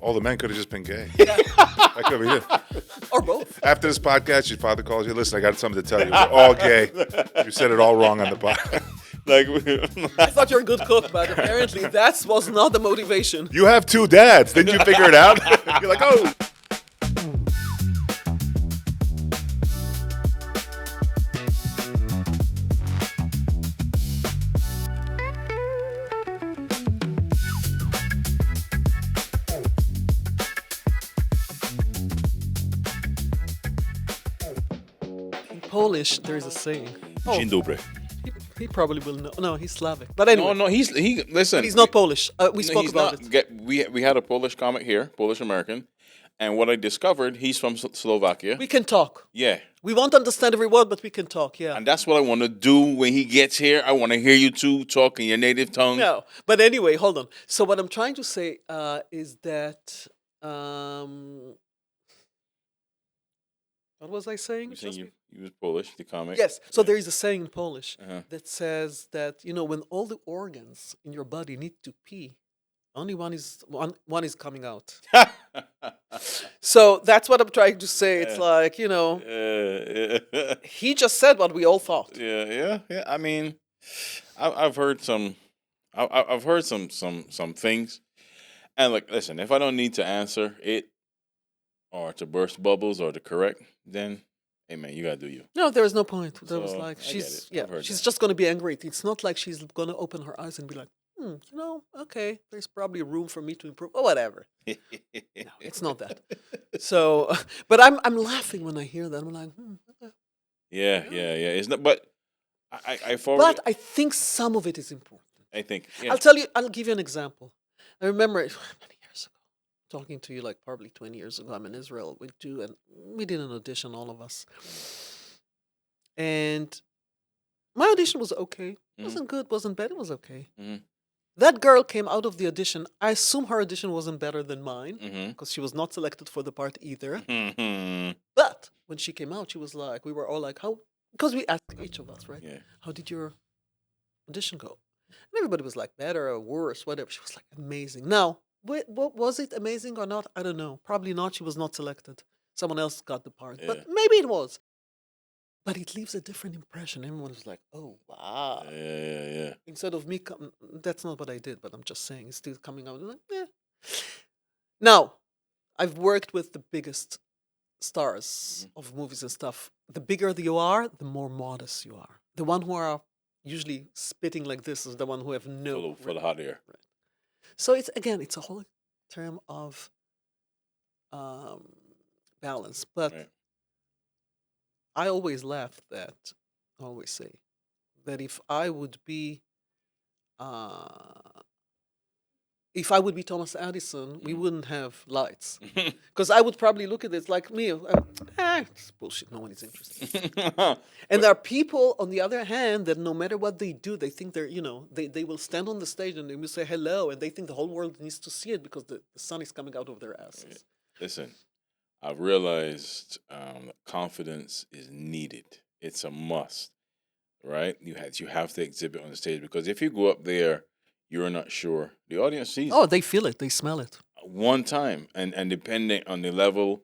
All the men could have just been gay. Yeah. I could be here. Or both. After this podcast, your father calls you. Listen, I got something to tell you. We're all gay. You said it all wrong on the podcast. I thought you're a good cook, but apparently that was not the motivation. You have two dads. Didn't you figure it out? You're like, oh. In Polish, there is a saying. Dzień dobry. He probably will know. No, he's Slavic. But anyway, No, he listen. he's not Polish. We No, spoke he's about not. it. We had a Polish comic here, Polish American, and what I discovered, he's from Slovakia. We can talk. Yeah, We won't understand every word, but we can talk, yeah. and that's what I want to do when he gets here. I want to hear you two talk in your native tongue. No, but anyway, hold on. So what I'm trying to say is that what was I saying? You saying Just you was Polish, the comic. Yes. So there is a saying in Polish Uh-huh. that says that when all the organs in your body need to pee, only one is coming out. So that's what I'm trying to say. It's like he just said what we all thought. yeah. I mean, I've heard some. I've heard some things, and like, listen, if I don't need to answer it, or to burst bubbles, or to correct, then hey man, you gotta do you. No, there is no point. There was So, like I get she's it. I've heard she's that. just gonna be angry. It's not like she's gonna open her eyes and be like, okay, there's probably room for me to improve or whatever. No, it's not that. So, but I'm laughing when I hear that. I'm like, okay. Yeah. It's not, but I forward. But I think some of it is important. I think. Yeah. I'll give you an example. I remember many years ago, talking to you like probably 20 years ago. I'm in Israel. We did an audition, all of us. And my audition was okay. It wasn't good, wasn't bad, it was okay. Mhm. That girl came out of the audition. I assume her audition wasn't better than mine Mhm. because she was not selected for the part either. Mhm. But when she came out, she was like, we were all like, how? Because we asked each of us, right? Yeah. How did your audition go? And everybody was like, better or worse, whatever. She was like, amazing. Now, what was it amazing or not? I don't know. Probably not. She was not selected. Someone else got the part. Yeah. But maybe it was. But it leaves a different impression. Everyone was like, oh, wow. Yeah. Instead of me, that's not what I did, but I'm just saying, it's still coming out. Like, eh. Now, I've worked with the biggest stars of movies and stuff. The bigger you are, the more modest you are. The one who are usually spitting like this is the one who have no. For the hot air. Right. So it's a whole term of balance. But Right. I always laugh that, I always say that if I would be Thomas Edison, we wouldn't have lights. Because I would probably look at it like me, it's bullshit, no one is interested. And there are people, on the other hand, that no matter what they do, they think they will stand on the stage and they will say hello, and they think the whole world needs to see it because the sun is coming out of their asses. Listen, I've realized confidence is needed. It's a must, right? You have to exhibit on the stage, because if you go up there, you're not sure. The audience sees Oh, they feel it, they smell it. one time, and depending on the level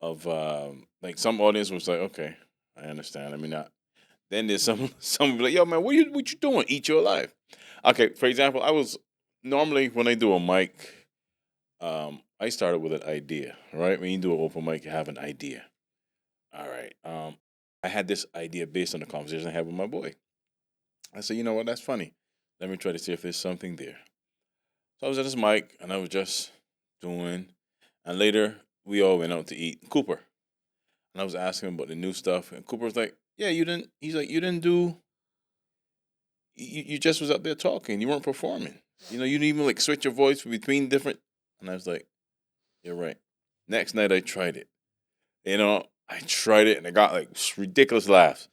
of like, some audience was like, okay, I understand. I mean, not. Then there's some be like, yo man, what you doing? Eat your life. Okay, for example, I was normally, when I do a mic, I started with an idea, right? When you do an open mic, you have an idea. All right. I had this idea based on the conversation I had with my boy. I said, you know what? That's funny. Let me try to see if there's something there. So I was at this mic and I was just doing, and later we all went out to eat. Cooper. And I was asking him about the new stuff, and Cooper was like, yeah, he's like, you didn't do, you just was up there talking. You weren't performing. You didn't even like switch your voice between different. And I was like, you're right. Next night I tried it. I tried it and I got like ridiculous laughs.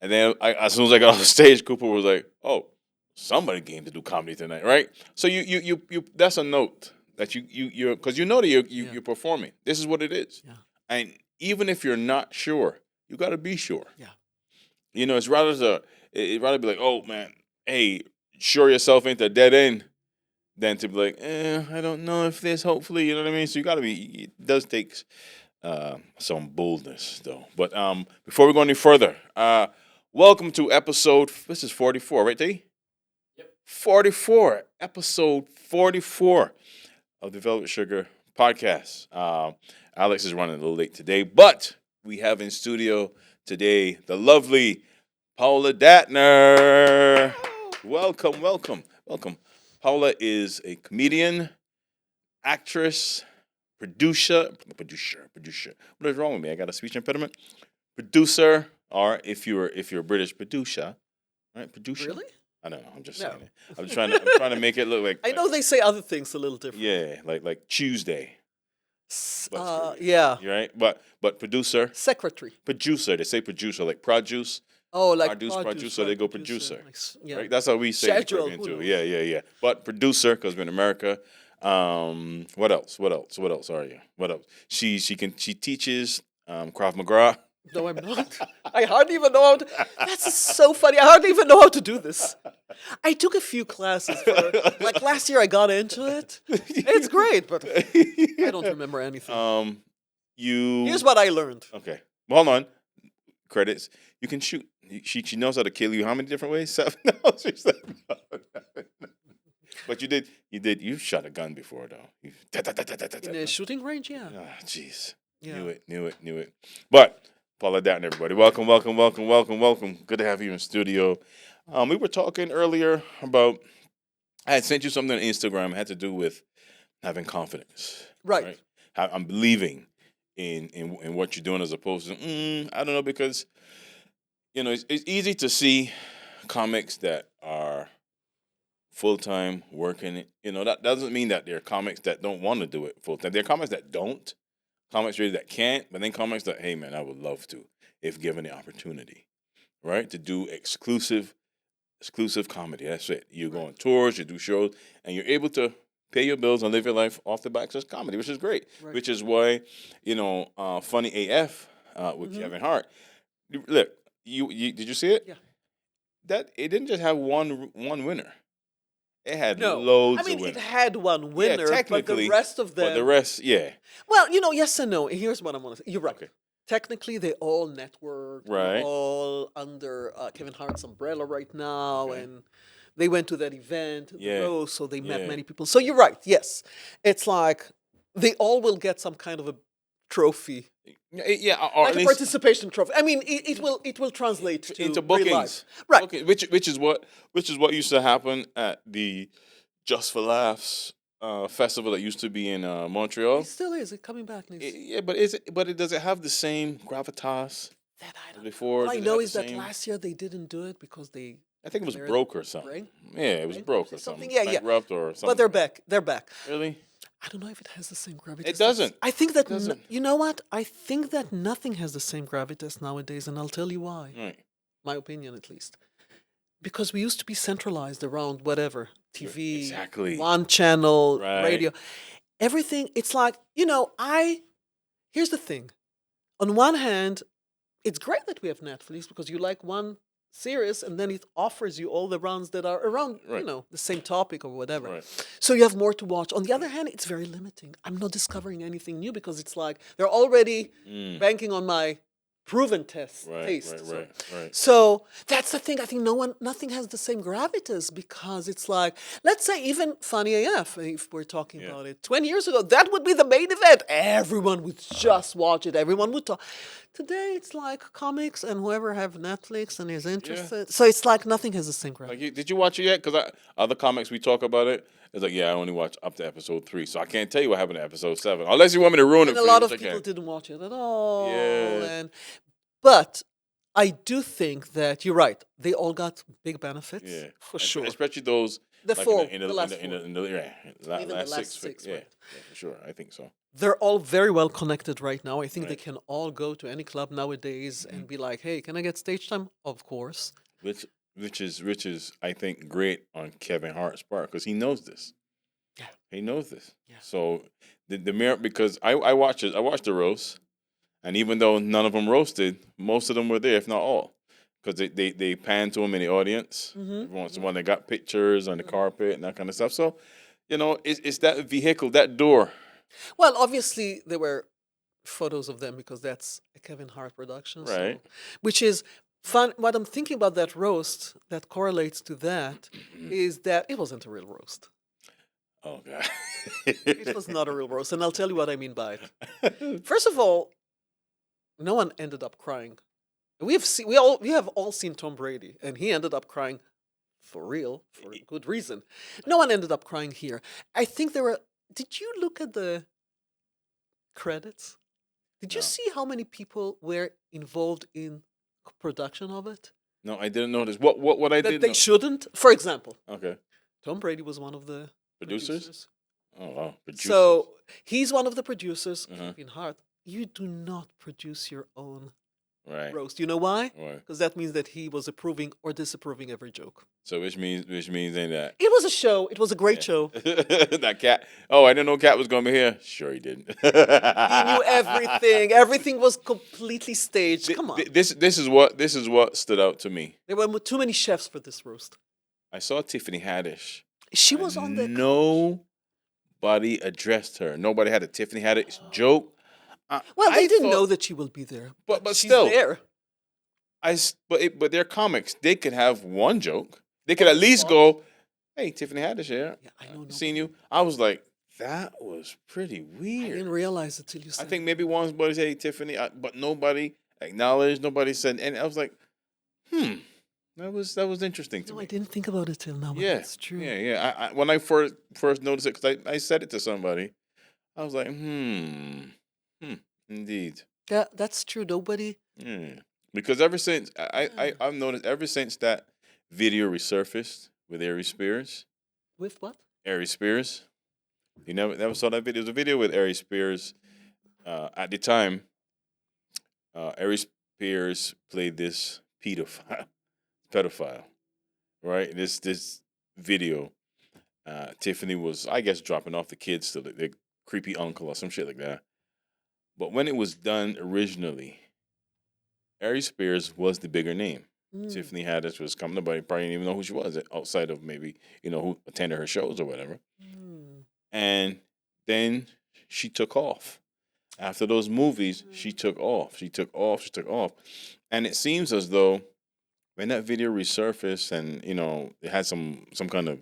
And then as soon as I got on the stage, Cooper was like, oh, somebody came to do comedy tonight, right? So you that's a note that you're, because that you're performing. This is what it is. Yeah. And even if you're not sure, you got to be sure. Yeah. It's rather be like, oh man, hey, sure yourself into a dead end than to be like, I don't know if this. Hopefully, you know what I mean. So you got to be. It does take some boldness, though. But before we go any further, welcome to episode. This is 44, right, D? Yep. 44, episode 44 of the Velvet Sugar podcast. Alex is running a little late today, but we have in studio today the lovely Paola Dattner. Welcome, welcome, welcome. Paola is a comedian, actress, producer. What is wrong with me? I got a speech impediment. Producer, or if you're British, producer, right? Producer. Really? I don't know. I'm just No. saying it. I'm trying to make it look like. I know they say other things a little different. Yeah, like Tuesday. Yeah. You're right, but producer, Secretary. producer. They say producer, like produce. Oh, like Producer, they go producer. Like, yeah. Right? That's how we say it. Schedule, in who Caribbean, too. knows? Yeah. But producer, because we're in America. What else? What else are you? What else? She teaches Krav Maga. No, I'm not. I hardly even know how to. That's so funny. I hardly even know how to do this. I took a few classes. Like last year, I got into it. It's great, but I don't remember anything. Here's what I learned. Okay. Well, hold on. Credits. You can shoot. She knows how to kill you. How many different ways? 7. No, she said no. But you shot a gun before though. In a shooting range, yeah. Ah, jeez. Yeah. Knew it. But Paula Dattner, everybody. Welcome. Good to have you in studio. We were talking earlier about, I had sent you something on Instagram. It had to do with having confidence. Right. I'm believing in what you're doing as opposed to, I don't know, because, it's easy to see comics that are full-time working. That doesn't mean that there are comics that don't want to do it full-time. There are comics that don't. Comics really that can't, but then comics that, hey man, I would love to if given the opportunity, right? To do exclusive comedy. That's it. You go on tours, you do shows, and you're able to pay your bills and live your life off the backs of comedy, which is great. Right. Which is why, Funny AF with Kevin Hart. Look, you did you see it? Yeah. That it didn't just have one winner. It had loads of winners. It had one winner, but the rest of them... But the rest, yeah. Well, yes and no. Here's what I want to say. You're right. Okay. Technically, they all network. Right. They're all under Kevin Hart's umbrella right now, and they went to that event, so they met many people. So you're right, yes. It's like they all will get some kind of a trophy. Yeah, or like at a least participation trophy. I mean, it will translate to into bookings, right? Booking, which is what used to happen at the Just for Laughs festival that used to be in Montreal. It still is. It's coming back. But does it have the same gravitas that I don't before? All I know is that last year they didn't do it because I think it was broke or something. Right? Yeah, it was broke or something. Yeah, bankrupt or something. But they're back. They're back. Really? I don't know if it has the same gravitas. It doesn't. I think that you know what? I think that nothing has the same gravitas nowadays, and I'll tell you why. Right. My opinion, at least. Because we used to be centralized around whatever TV, exactly, one channel, right, radio, everything. It's like here's the thing. On one hand, it's great that we have Netflix because you like one series and then it offers you all the runs that are around the same topic or whatever, so you have more to watch. On the other hand, it's very limiting. I'm not discovering anything new because it's like they're already banking on my proven taste. Right. So that's the thing. I think nothing has the same gravitas because it's like, let's say even Funny AF, if we're talking about it, 20 years ago, that would be the main event. Everyone would just watch it. Everyone would talk. Today, it's like comics and whoever have Netflix and is interested. Yeah. So it's like nothing has the same gravitas. Like, did you watch it yet? Because other comics we talk about it. It's like, I only watched up to episode 3, so I can't tell you what happened to episode 7, unless you want me to ruin it for you. And a lot of people didn't watch it at all. Yeah. But I do think that you're right. They all got big benefits, for sure. Especially those the last six. Yeah, for sure. I think so. They're all very well connected right now. I think they can all go to any club nowadays and be like, "Hey, can I get stage time?" Of course. Which is I think great on Kevin Hart's part because he knows this. Yeah, he knows this. Yeah. So the merit, because I watched the roast, and even though none of them roasted, most of them were there, if not all, because they panned to him in the audience. Every once in a while they got pictures on the carpet and that kind of stuff. So You know, it's that vehicle, that door. Well, obviously there were photos of them because that's a Kevin Hart production. Right. So, which is fun. What I'm thinking about that roast that correlates to that is that it wasn't a real roast. Oh God. It was not a real roast, and I'll tell you what I mean by it. First of all, no one ended up crying. We have all seen Tom Brady, and he ended up crying for real for a good reason. No one ended up crying here. I think there were. Did you look at the credits? Did you No. see how many people were involved in production of it? No, I didn't notice. What I That did they know. shouldn't. For example, Okay. Tom Brady was one of the Producers? Oh wow. Producers. So he's one of the producers. Uh-huh. Kevin Hart. You do not produce your own Right. roast. You know why? Right. Because that means that he was approving or disapproving every joke. So which means ain't that. It was a show. It was a great show. That cat. Oh, I didn't know Cat was gonna be here. Sure, he didn't. He knew everything. Everything was completely staged. Come on. This is what stood out to me. There were too many chefs for this roast. I saw Tiffany Haddish. She was on the Nobody addressed her. Nobody had a Tiffany Haddish joke. Well, they I didn't thought- know that she will be there. But she's still, there. but they're comics. They could have one joke. They could at least go, "Hey, Tiffany Haddish here. Yeah, I know. Seen you." I was like, that was pretty I weird. didn't realize it till you said. I think maybe one somebody said, "Hey, Tiffany," but nobody acknowledged. Nobody said, and I was like, that was interesting to No, me. I didn't think about it till now. But Yeah, that's true. yeah. I when I first noticed it, because I said it to somebody, I was like, indeed. Yeah, that's true. Nobody. Yeah. Because ever since I've noticed ever since that video resurfaced with Ari Spears, With what? Ari Spears, you never saw that video. It was a video with Ari Spears. At the time, Ari Spears played this pedophile, right? This video, Tiffany was, I guess, dropping off the kids to the creepy uncle or some shit like that. But when it was done originally, Ari Spears was the bigger name. Tiffany Haddish was coming. Nobody probably didn't even know who she was outside of maybe, who attended her shows or whatever. And then she took off. After those movies, she took off. She took off. And it seems as though when that video resurfaced and, it had some kind of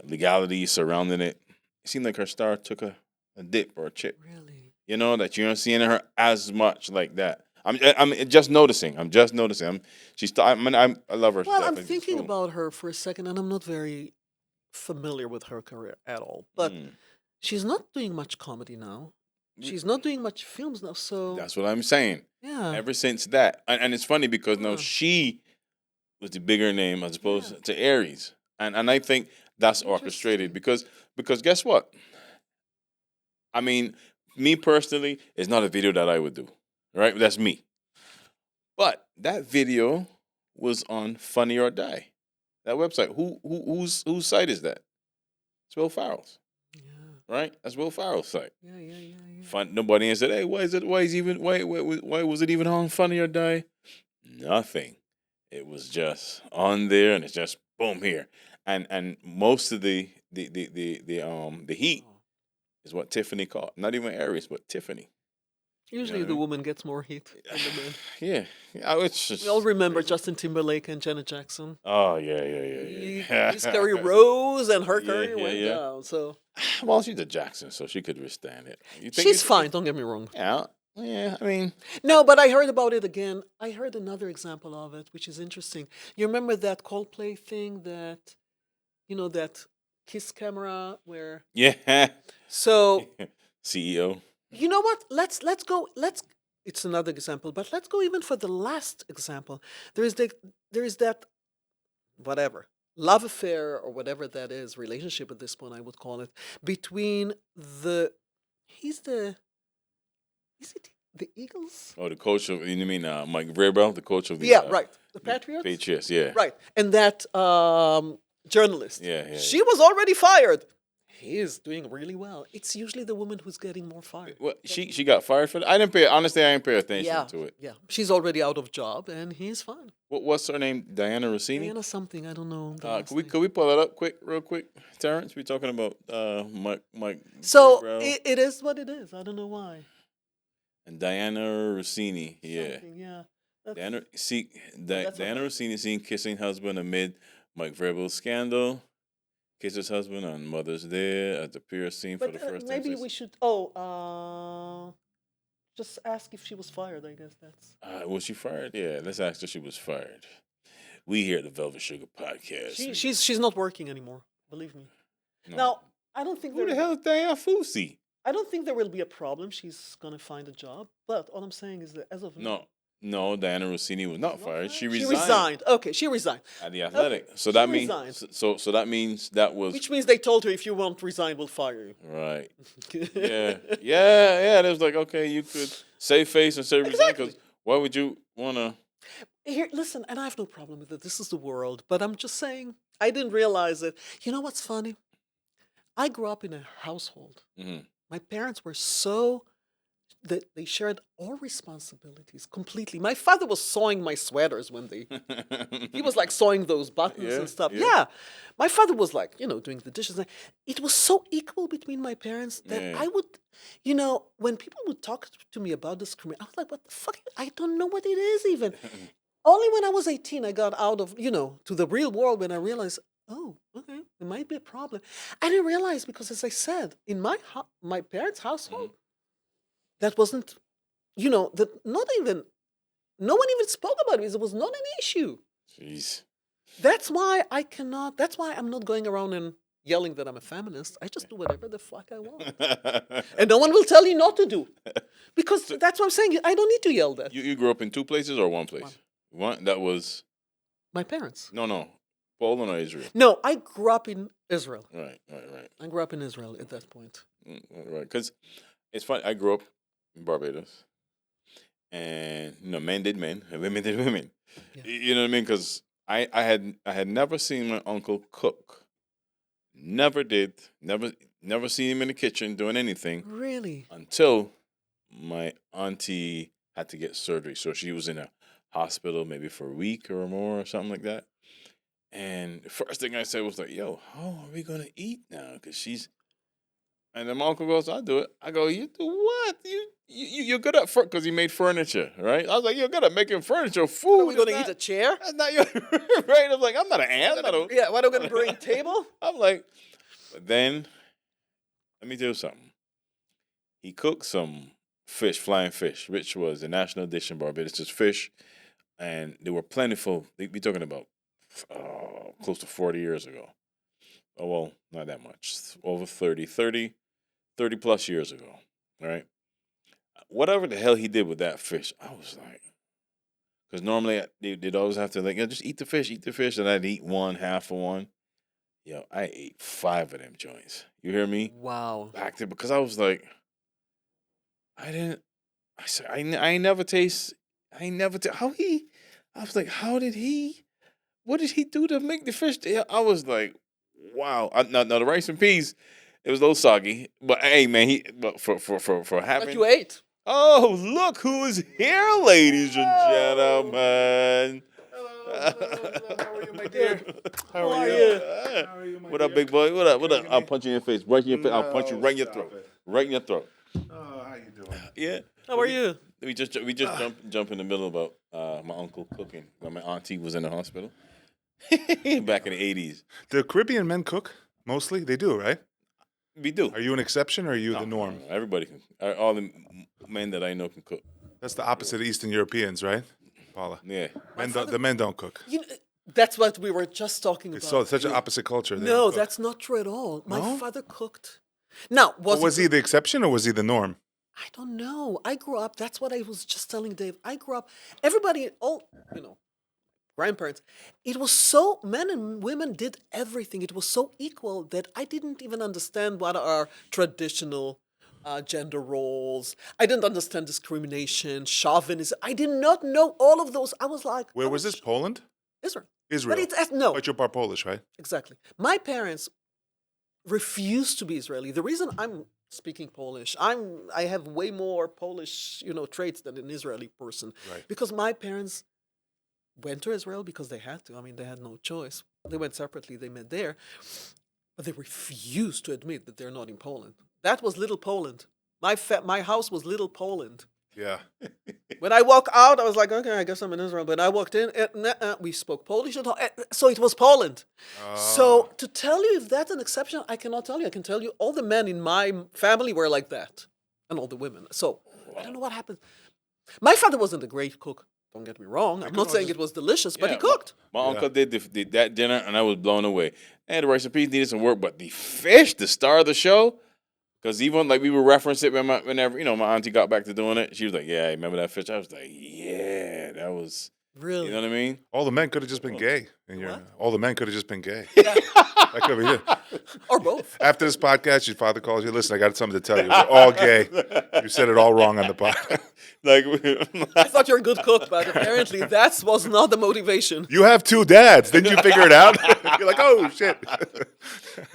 legality surrounding it, it seemed like her star took a dip or a chip. Really? That you're not seeing her as much like that. I'm just noticing. I love her. Well, I'm stuff. thinking about her for a second, and I'm not very familiar with her career at all. But she's not doing much comedy now. She's not doing much films now. So That's what I'm saying. yeah, Ever since that, and it's funny because now she was the bigger name as opposed to Aries, and I think that's orchestrated because guess what? I mean, me personally, it's not a video that I would do, right? That's me. But that video was on Funny or Die, that website. Whose site is that? It's Will Ferrell's, right? That's Will Ferrell's site. yeah. Fun. Nobody answered. Hey, why was it even on Funny or Die? Nothing. It was just on there, and it's just boom here, and most of the heat is what Tiffany caught. Not even Aries, but Tiffany. Usually the woman gets more heat than the man. Yeah. It's just We all remember Justin Timberlake and Janet Jackson. Oh yeah. His career rose and her career went yeah. down. So Well, she's a Jackson, so she could withstand it. she's fine. Don't get me wrong. Yeah. I mean, No, but I heard about it again. I heard another example of it, which is interesting. You remember that Coldplay thing that, that kiss camera where. yeah. So CEO. you know what? Let's go. It's another example, but let's go even for the last example. There is that whatever love affair or whatever that is, relationship at this point I would call it, between is it the Eagles? Oh, the coach of, you mean Mike Vrabel, the coach of the Right, the Patriots. Patriots, yeah. Right, and that journalist. Yeah. She was already fired. he is doing really well. It's usually the woman who's getting more fired. Well, she got fired for that. I didn't pay. Honestly, I didn't pay attention to it. Yeah. She's already out of job, and he's fine. What's her name? Diana Rossini. Diana something, I don't know. the last Could we pull that up real quick, Terrence? We're talking about Mike. So Gabriel it is what it is. I don't know why. and Diana Rossini. Yeah. Something, yeah. That's- Diana that's what- Rossini seen kissing husband amid Mike Vrabel's scandal. Kisses husband on Mother's Day at the pier scene for But the first time. maybe since- we should. Just ask if she was fired. I guess that's. Was she fired? Yeah, let's ask her if she was fired. We here at the Velvet Sugar Podcast. She's not working anymore. Believe me. No. Now I don't think Who the hell is Diana Fousey? I don't think there will be a problem. She's gonna find a job. But all I'm saying is that as of now, No, Diana Rossini was not fired. She She resigned resigned. Okay, she resigned. at the Athletic. So she that means resigned. so that means that was Which means they told her if you won't resign, we'll fire you. right. Yeah. It was like, okay, you could save face and say resign Exactly. because why would you wanna? Here, listen, and I have no problem with it. This is the world. But I'm just saying, I didn't realize it. You know what's funny? I grew up in a household. Mhm. My parents were so that they shared all responsibilities completely. My father was sewing my sweaters when he was like sewing those buttons Yeah, and stuff. yeah. Yeah. My father was like, doing the dishes. It was so equal between my parents that Yeah. I would, when people would talk to me about discrimination, I was like, what the fuck? I don't know what it is even. Only when I was 18, I got out of, to the real world when I realized, oh, okay, there might be a problem. I didn't realize because, as I said, in my parents' household, that wasn't, that no one even spoke about it. It was not an issue. Jeez. That's why I'm not going around and yelling that I'm a feminist. I just do whatever the fuck I want. And no one will tell you not to do. Because that's what I'm saying. I don't need to yell that. You grew up in two places or one place? One that was My parents. no. Poland or Israel? No, I grew up in Israel. Right. I grew up in Israel at that point. Right. Because it's funny. I grew up in Barbados, and men did men, and women did women. Yeah. You know what I mean? Because I had never seen my uncle cook. Never seen him in the kitchen doing anything Really? until my auntie had to get surgery. So she was in a hospital maybe for a week or more or something like that. And the first thing I said was like, yo, how are we going to eat now? Because and then my uncle goes, I'll do it. I go, you do what? You're good at, because he made furniture, right? I was like, you're good at making furniture, food. Are we going to eat a chair? That's not your, right? I was like, I'm not an ant. Yeah, what are we going to bring a table? I'm like, but then, let me tell you something. He cooked some fish, flying fish, which was a national dish in Barbados. It's fish, and they were plentiful. We're talking about close to 40 years ago. Oh, well, not that much. Over 30 plus years ago, right? Whatever the hell he did with that fish, I was like, because normally they'd always have to just eat the fish, and I'd eat half of one. Yo, I ate 5 of them joints. You hear me? Wow. Back there, because I was like, I never taste, what did he do to make the fish? I was like, wow. Now the rice and peas, it was a little soggy, but hey, man, but for having. But you ate. Oh, look who's here, ladies and gentlemen. How are you, my dear? How are you? How are you, my What up, dear? big boy? What up? I'll punch you in your face. Right in your face. I'll punch you right in your stop throat. it. Right in your throat. Oh, how you doing? Yeah. How are you? We just jump in the middle about my uncle cooking when my auntie was in the hospital back in the 80s. Do Caribbean men cook? Mostly? They do, right? We do. Are you an exception or are you the norm? No, everybody can. All the men that I know can cook. That's the opposite of Eastern Europeans, right, Paula? Yeah. The men don't cook. That's what we were just talking about. It's such an opposite culture. They No, don't cook. that's not true at all. My No? father cooked. Now, Was he the exception or was he the norm? I don't know. I grew up. That's what I was just telling Dave. I grew up. Everybody, grandparents. It was so men and women did everything. It was so equal that I didn't even understand what are traditional gender roles. I didn't understand discrimination, chauvinism. I did not know all of those. I was like, Where was this? Poland? Israel. Israel. But it's no. But you're part Polish, right? Exactly. My parents refuse to be Israeli. The reason I'm speaking Polish, I have way more Polish, traits than an Israeli person. Right. Because my parents went to Israel because they had to. I mean, they had no choice. They went separately, they met there. But they refused to admit that they're not in Poland. That was little Poland. My house was little Poland. Yeah. When I walk out, I was like, okay, I guess I'm in Israel. But I walked in, we spoke Polish, so it was Poland. So to tell you if that's an exception, I cannot tell you. I can tell you all the men in my family were like that, and all the women. So I don't know what happened. My father wasn't a great cook. Don't get me wrong. I'm not saying it was delicious, but he cooked. My uncle did that dinner, and I was blown away. And the rice and peas needed some work, but the fish, the star of the show, because even like we would reference it whenever my auntie got back to doing it, she was like, "Yeah, I remember that fish." I was like, "Yeah, that was Really? You know what I mean?" All the men could have just been gay. All the men could have just been gay. Yeah. That could be it. Or both. After this podcast, your father calls you. Listen, I got something to tell you. We're all gay. You said it all wrong on the podcast. Like, I thought you were a good cook, but apparently that was not the motivation. You have two dads. Didn't you figure it out? You're like, oh shit.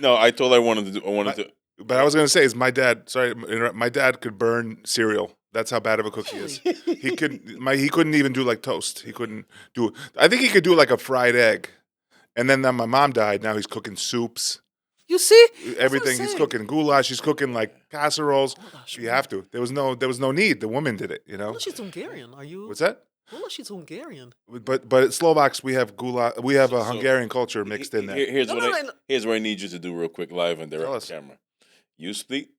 no, I told her I wanted to. But I was gonna say, is my dad? Sorry, my dad could burn cereal. That's how bad of a cook he is. He couldn't even do like toast. He couldn't do. I think he could do like a fried egg. And then my mom died. Now he's cooking soups. You see? Everything. He's cooking goulash. He's cooking like casseroles. Goulash, You have to. There was no need. The woman did it. Goulash is Hungarian. Are you? What's that? Goulash is Hungarian. But Slovaks, we have goulash. We have a Hungarian culture mixed in there. Here's what I need you to do real quick, live and direct on camera. You speak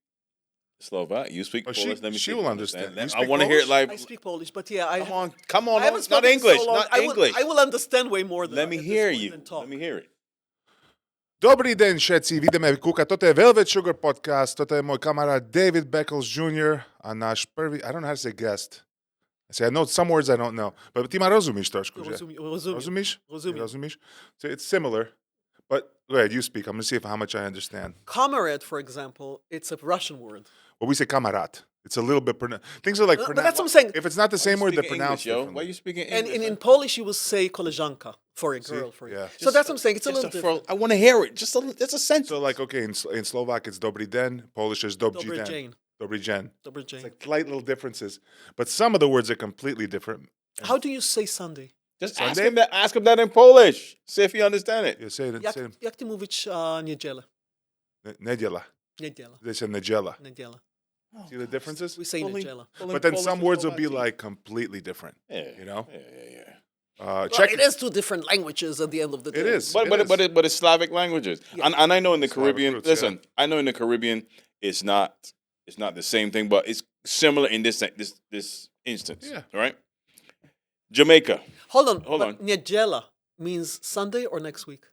Slovak. You speak Polish. Let me she see will understand. I want to hear it live. I speak Polish, but yeah, Come on, I haven't not spoken English, so long. not English. I will understand way more than Let me at this hear point you. than talk. Let me hear it. Dobrý deň všetci, vidíme Kuka. Toto je Velvet Sugar Podcast. Toto je môj kamarát David Beckles Jr. a náš prvý, I don't know how to say guest. I know some words I don't know. But ty ma rozumíš trošku, že? Rozumíš? Rozumíš? So it's similar. But go ahead, you speak. I'm going to see how much I understand. Comrade, for example, it's a Russian word. Well, we say kamarát. It's a little bit things are like But that's what I'm saying. If it's not the same word, they're Speaking pronounced English, yo. differently. Why are you speaking And English? in Polish, you will say koleżanka for a girl. Yeah. So that's what I'm saying. It's a little different. I want to hear it. Just a sentence. So like, okay, in Slovak, it's dobrý den. Polish is dobrý Dobry den. Jane. Dobrý den. Dobry It's Jane. like slight little differences. But some of the words are completely different. How do you say Sunday? Just ask him that in Polish. See if you understand it. You say it. Jak ty mówić niedzielę? Nedziela. Niedziela. They say nedziela. Niedziela. See the differences? We say niedziela. But then some words will be like completely different. Yeah. You know? Yeah. Well, Czech. it is two different languages at the end of the day. It is. But it's Slavic languages. Yeah. And I know in the Slavic Caribbean, roots, listen, I know in the Caribbean it's not the same thing, but it's similar in this instance. Yeah. Right? Jamaica. Hold on. Hold on. Niedziela means Sunday or next week?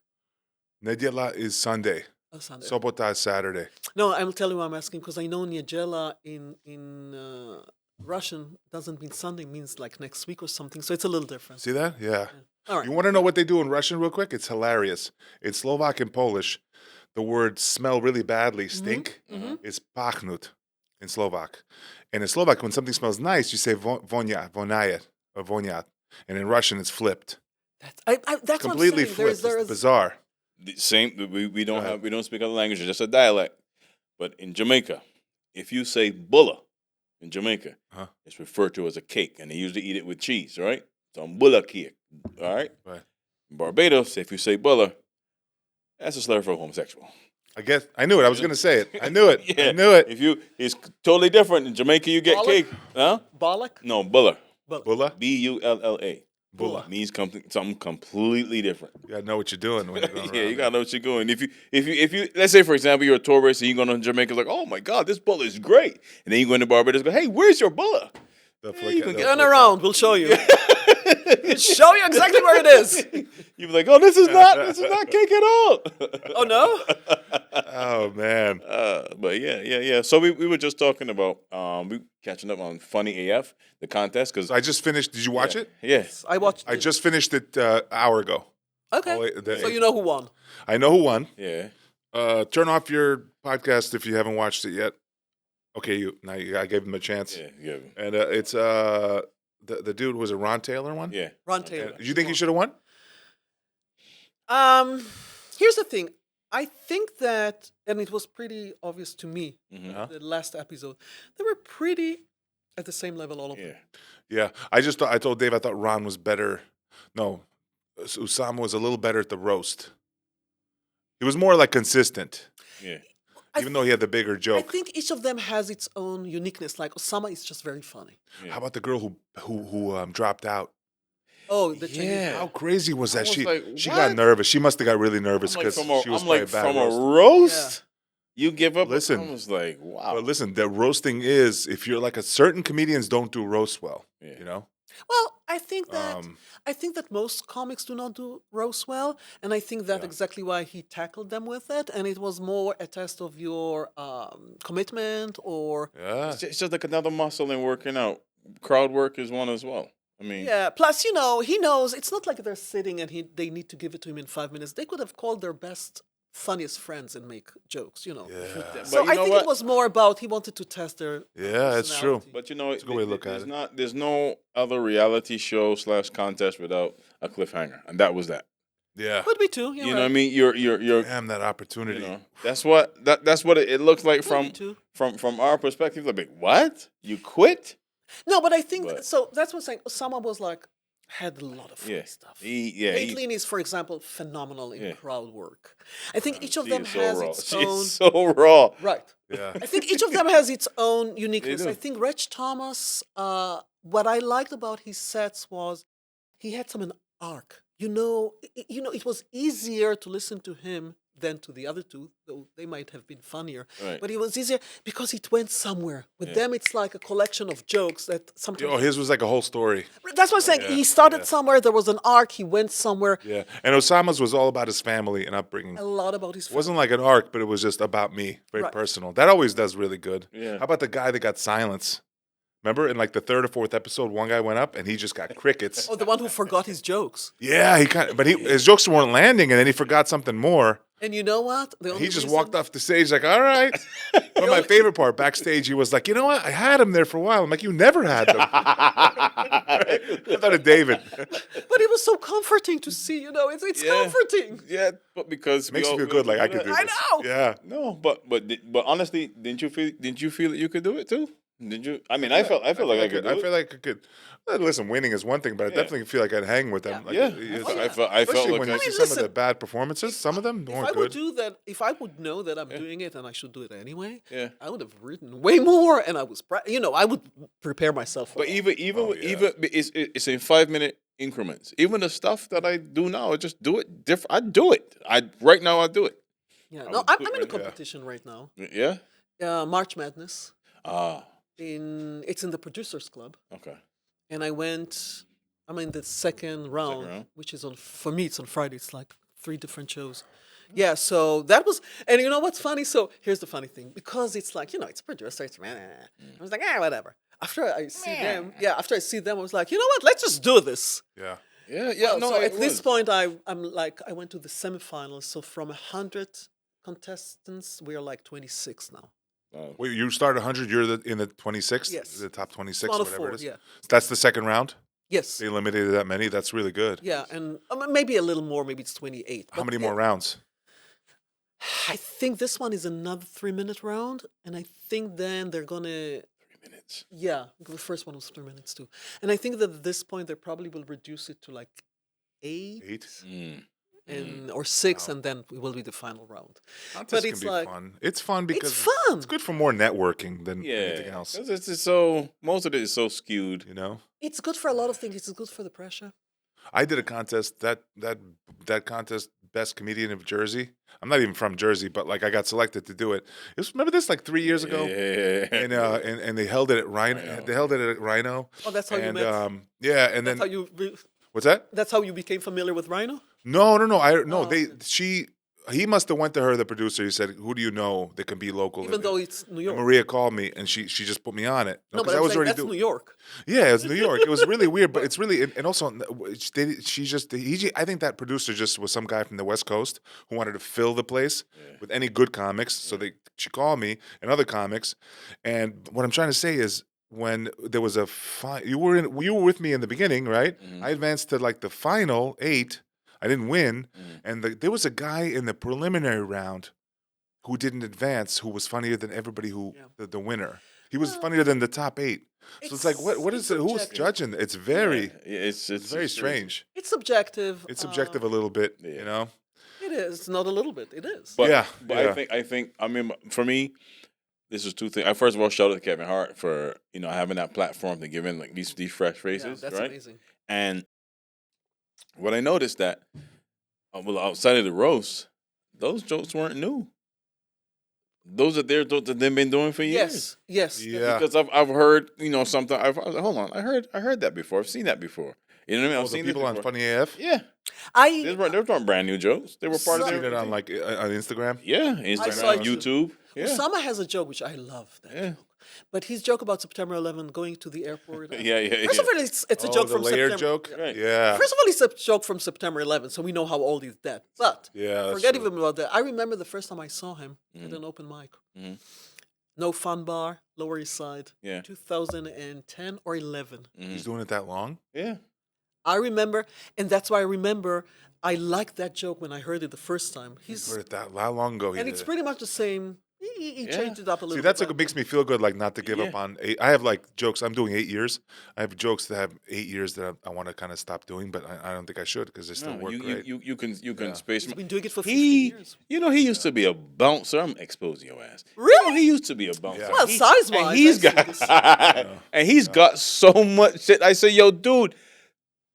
Nedziela is Sunday. Oh, Sunday. Sobota is Saturday. No, I'll tell you why I'm asking, because I know niedziela in Russian doesn't mean Sunday, means like next week or something. So it's a little different. See that? Yeah. All right. You want to know what they do in Russian real quick? It's hilarious. In Slovak and Polish, the word smell really badly, stink, is pachnut in Slovak. And in Slovak, when something smells nice, you say vonia, vonayet, or voniat. And in Russian, it's flipped. That's Completely what I'm saying. flipped. It's bizarre. The same. We don't speak other languages, just a dialect. But in Jamaica, if you say bulla in Jamaica, it's referred to as a cake, and they usually eat it with cheese, right? So bulla cake, all right? Right. In Barbados, if you say bulla, that's a slur for a homosexual. I guess I knew it. I was going to say it. I knew it. Yeah. I knew it. It's totally different. In Jamaica, you get Bollock? cake. Huh? Bollock? No, bulla. Bulla? Bulla. Bulla. Means something completely different. You got to know what you're doing when you're going Yeah, around you gotta know what you're doing. If you let's say for example you're a tourist and you go to Jamaica, like, oh my God, this bulla is great, and then you go into Barbados, go, hey, where's your bulla? They'll Yeah, flick you it. can They'll get Turn flick around, we'll show you. We'll show you exactly where it is. You'd be like, oh, this is not cake at all. Oh, no? Oh, man. But yeah. So we were just talking about we catching up on Funny AF, the contest, because So I just finished. Did you watch it? Yeah. I watched I it. just finished it an hour ago. Okay. Oh, wait, So you know who won. I know who won. Yeah. Turn off your podcast if you haven't watched it yet. Okay, I gave him a chance. Yeah. And it's the dude, was it Ron Taylor won? Yeah. Ron Taylor. Did you think he should have won? Here's the thing. I think that, and it was pretty obvious to me, Uh-huh. the last episode, they were pretty at the same level, all of them. Yeah. Yeah, I told Dave I thought Ron was better. No, Usama was a little better at the roast. He was more like consistent, Yeah. I even though he had the bigger I joke. think each of them has its own uniqueness. Like Osama is just very funny. Yeah. How about the girl who dropped out? Oh, the Chinese. Yeah. How crazy was I that? was like, She got what? nervous. She must have got really nervous I'm like, because she was I'm probably like, a bad from roast. a roast, you give up. Listen. I was like, wow. But listen, the roasting is if you're like a certain comedians don't do roast well. Yeah. You know. Well, I think that Um, most comics do not do roast well, and I think that's Yeah. exactly why he tackled them with it, and it was more a test of your commitment or Yeah. It's just like another muscle in working out. Crowd work is one as well. I mean, yeah. Plus, he knows it's not like they're sitting and they need to give it to him in 5 minutes. They could have called their best, funniest friends and make jokes. Yeah. So But you I know think what? it was more about he wanted to test their. Yeah, that's true. personality. but you know, a good way to look at it. there's no other reality show / contest without a cliffhanger, and that was that. Yeah. Could be too. You know what I mean? You're Damn that opportunity. you know, that's what it looks like Could be too. from our perspective. Like, what? You quit? No, but I think But- so. That's what I'm saying. Osama was like had a lot of funny Yeah. stuff. He Caitlyn is, for example, phenomenal in Yeah. crowd work. I think each of she them is so has raw. its She own. is so raw. Right. Yeah. I think each of them has its own uniqueness. do. I think Reg Thomas, what I liked about his sets was he had some an arc. It was easier to listen to him than to the other two, though they might have been funnier. Right. But it was easier because it went somewhere. With Yeah. them, it's like a collection of jokes that sometimes. Oh, his was like a whole story. That's what I'm saying. Yeah, He started yeah. somewhere. There was an arc. He went somewhere. Yeah. And Osama's was all about his family and upbringing. A lot about his. It wasn't like an arc, but it was just about me. Very Right. personal. That always does really good. Yeah. How about the guy that got silence? Remember in like the third or fourth episode, one guy went up and he just got crickets. Oh, the one who forgot his jokes. Yeah, his jokes weren't landing, and then he forgot something more. And you know what? The only He just reason- walked off the stage like, all right. One of my favorite part backstage, he was like, you know what? I had him there for a while. I'm like, you never had them. I thought of David. But it was so comforting to see. It's Yeah. comforting. Yeah, but because It makes we you all- feel good. Like I could do that. this. I know. Yeah. No, but honestly, didn't you feel that you could do it too? Did you? I mean, I felt like I could. Do I it. feel like I could. Well, listen, winning is one thing, but I definitely feel like I'd hang with them. Like, Yeah, it's- I felt like especially when you I- see mean, some of the listen, bad performances. Some of them If weren't I would good. do that, if I would know that I'm doing it and I should do it anyway, Yeah. I would have written way more, and I was, I would prepare myself. For But that. even it's in 5-minute increments. Even the stuff that I do now, I just do it different. I do it. Right now I do it. Yeah, I no, would I'm put in a right- competition right now. Yeah. March Madness. Ah. It's in the Producers Club, Okay. and I'm in the second round, round. which is for me. It's on Friday. It's like 3 different shows. Yeah, so that was, and you know what's funny? So here's the funny thing, because it's like it's producer. It's I was like, whatever. After I see them, I was like, you know what? Let's just do this. Yeah. Yeah. Yeah. Well, no. so it at this was. point, I went to the semifinals. So from 100 contestants, we are like 26 now. Wait, you started 100. You're in the 26th. Yes. The top 26, One of whatever 4, it is. yeah. That's the second round. Yes. They eliminated that many. That's really good. Yeah, and maybe a little more. Maybe it's 28. How but many more rounds? I think this one is another 3-minute round, and I think then they're gonna. 3 minutes. Yeah, the first one was 3 minutes too, and I think that at this point they probably will reduce it to like 8 8. Mm. and or 6, and then it will be the final round. Contests it's can be like- fun. It's fun because fun. It's good for more networking than Yeah. anything else. 'Cause it's just so most of it is so skewed. You know. It's good for a lot of things. It's good for the pressure. I did a contest that contest best comedian of Jersey. I'm not even from Jersey, but like I got selected to do it. Remember this like 3 years ago, Yeah. and they held it at Rhino. Rhino. They held it at Rhino. Oh, that's how you And met. yeah, and That's then how you. what's that? That's how you became familiar with Rhino. No. Oh, He must have went to her, the producer. He said, "Who do you know that can be local?" Even though it's New And York. Maria called me, and she just put me on it. No, 'cause but I'm saying that's doing. New York. Yeah, it's New York. It was really weird, but it's really and also I think that producer just was some guy from the West Coast who wanted to fill the place with any good comics. So she called me and other comics, and what I'm trying to say is when there was you were with me in the beginning, right? Mhm. I advanced to like the final 8. I didn't win, Mm. and there was a guy in the preliminary round who didn't advance who was funnier than everybody who Yeah. the winner. He was Well, funnier than the top 8. So it's like what it's is it? Who's subjective. judging? It's very It's very crazy. strange. It's subjective. It's subjective a little bit, Yeah. you know. It is not a little bit. It is. But, Yeah, but yeah. I think I mean for me, this is two things. I first of all shout out to Kevin Hart for having that platform to give in like these fresh Yeah, faces, that's right? amazing. And what I noticed that well outside of the roast, those jokes weren't new. Those are their jokes that they've been doing for years. Yes. Yeah. Because I've heard something. I was like, hold on, I heard that before. I've seen that before. You know what I mean? Oh, I've the seen people this on before. Funny AF. Yeah, I those weren't brand new jokes. They were part I've of seen their it on routine. like on Instagram. Yeah, I saw Instagram, it too. YouTube. Yeah, Osama has a joke which I love. That Yeah. joke. But his joke about September 11 going to the airport. yeah. First of all, it's a Oh, joke the from layered September. joke. Right. Yeah. First of all, it's a joke from September 11, so we know how old he's dead. But Yeah, that's forget true. even about that. I remember the first time I saw him at an open mic. Mhm. No Fun Bar, Lower East Side, Yeah. 2010 or 11. He's doing it that long. Yeah. I remember, and that's why I remember I liked that joke when I heard it the first time. He's heard it that how long ago he And did it's it. pretty much the same. He Yeah. changed it up a little See, bit. that's but- what makes me feel good, like not to give up Yeah. on. I have like jokes. I'm doing 8 years. I have jokes that have 8 years that I want to kind of stop doing, but I don't think I should because they still No, work great. you can Yeah. space. He's been doing it for 15 He, years. he used to be a bouncer. I'm exposing your ass. Really? He used to be a bouncer. Yeah. Well, He- size-wise, and he's I see got this. and he's got so much shit. I say, yo, dude,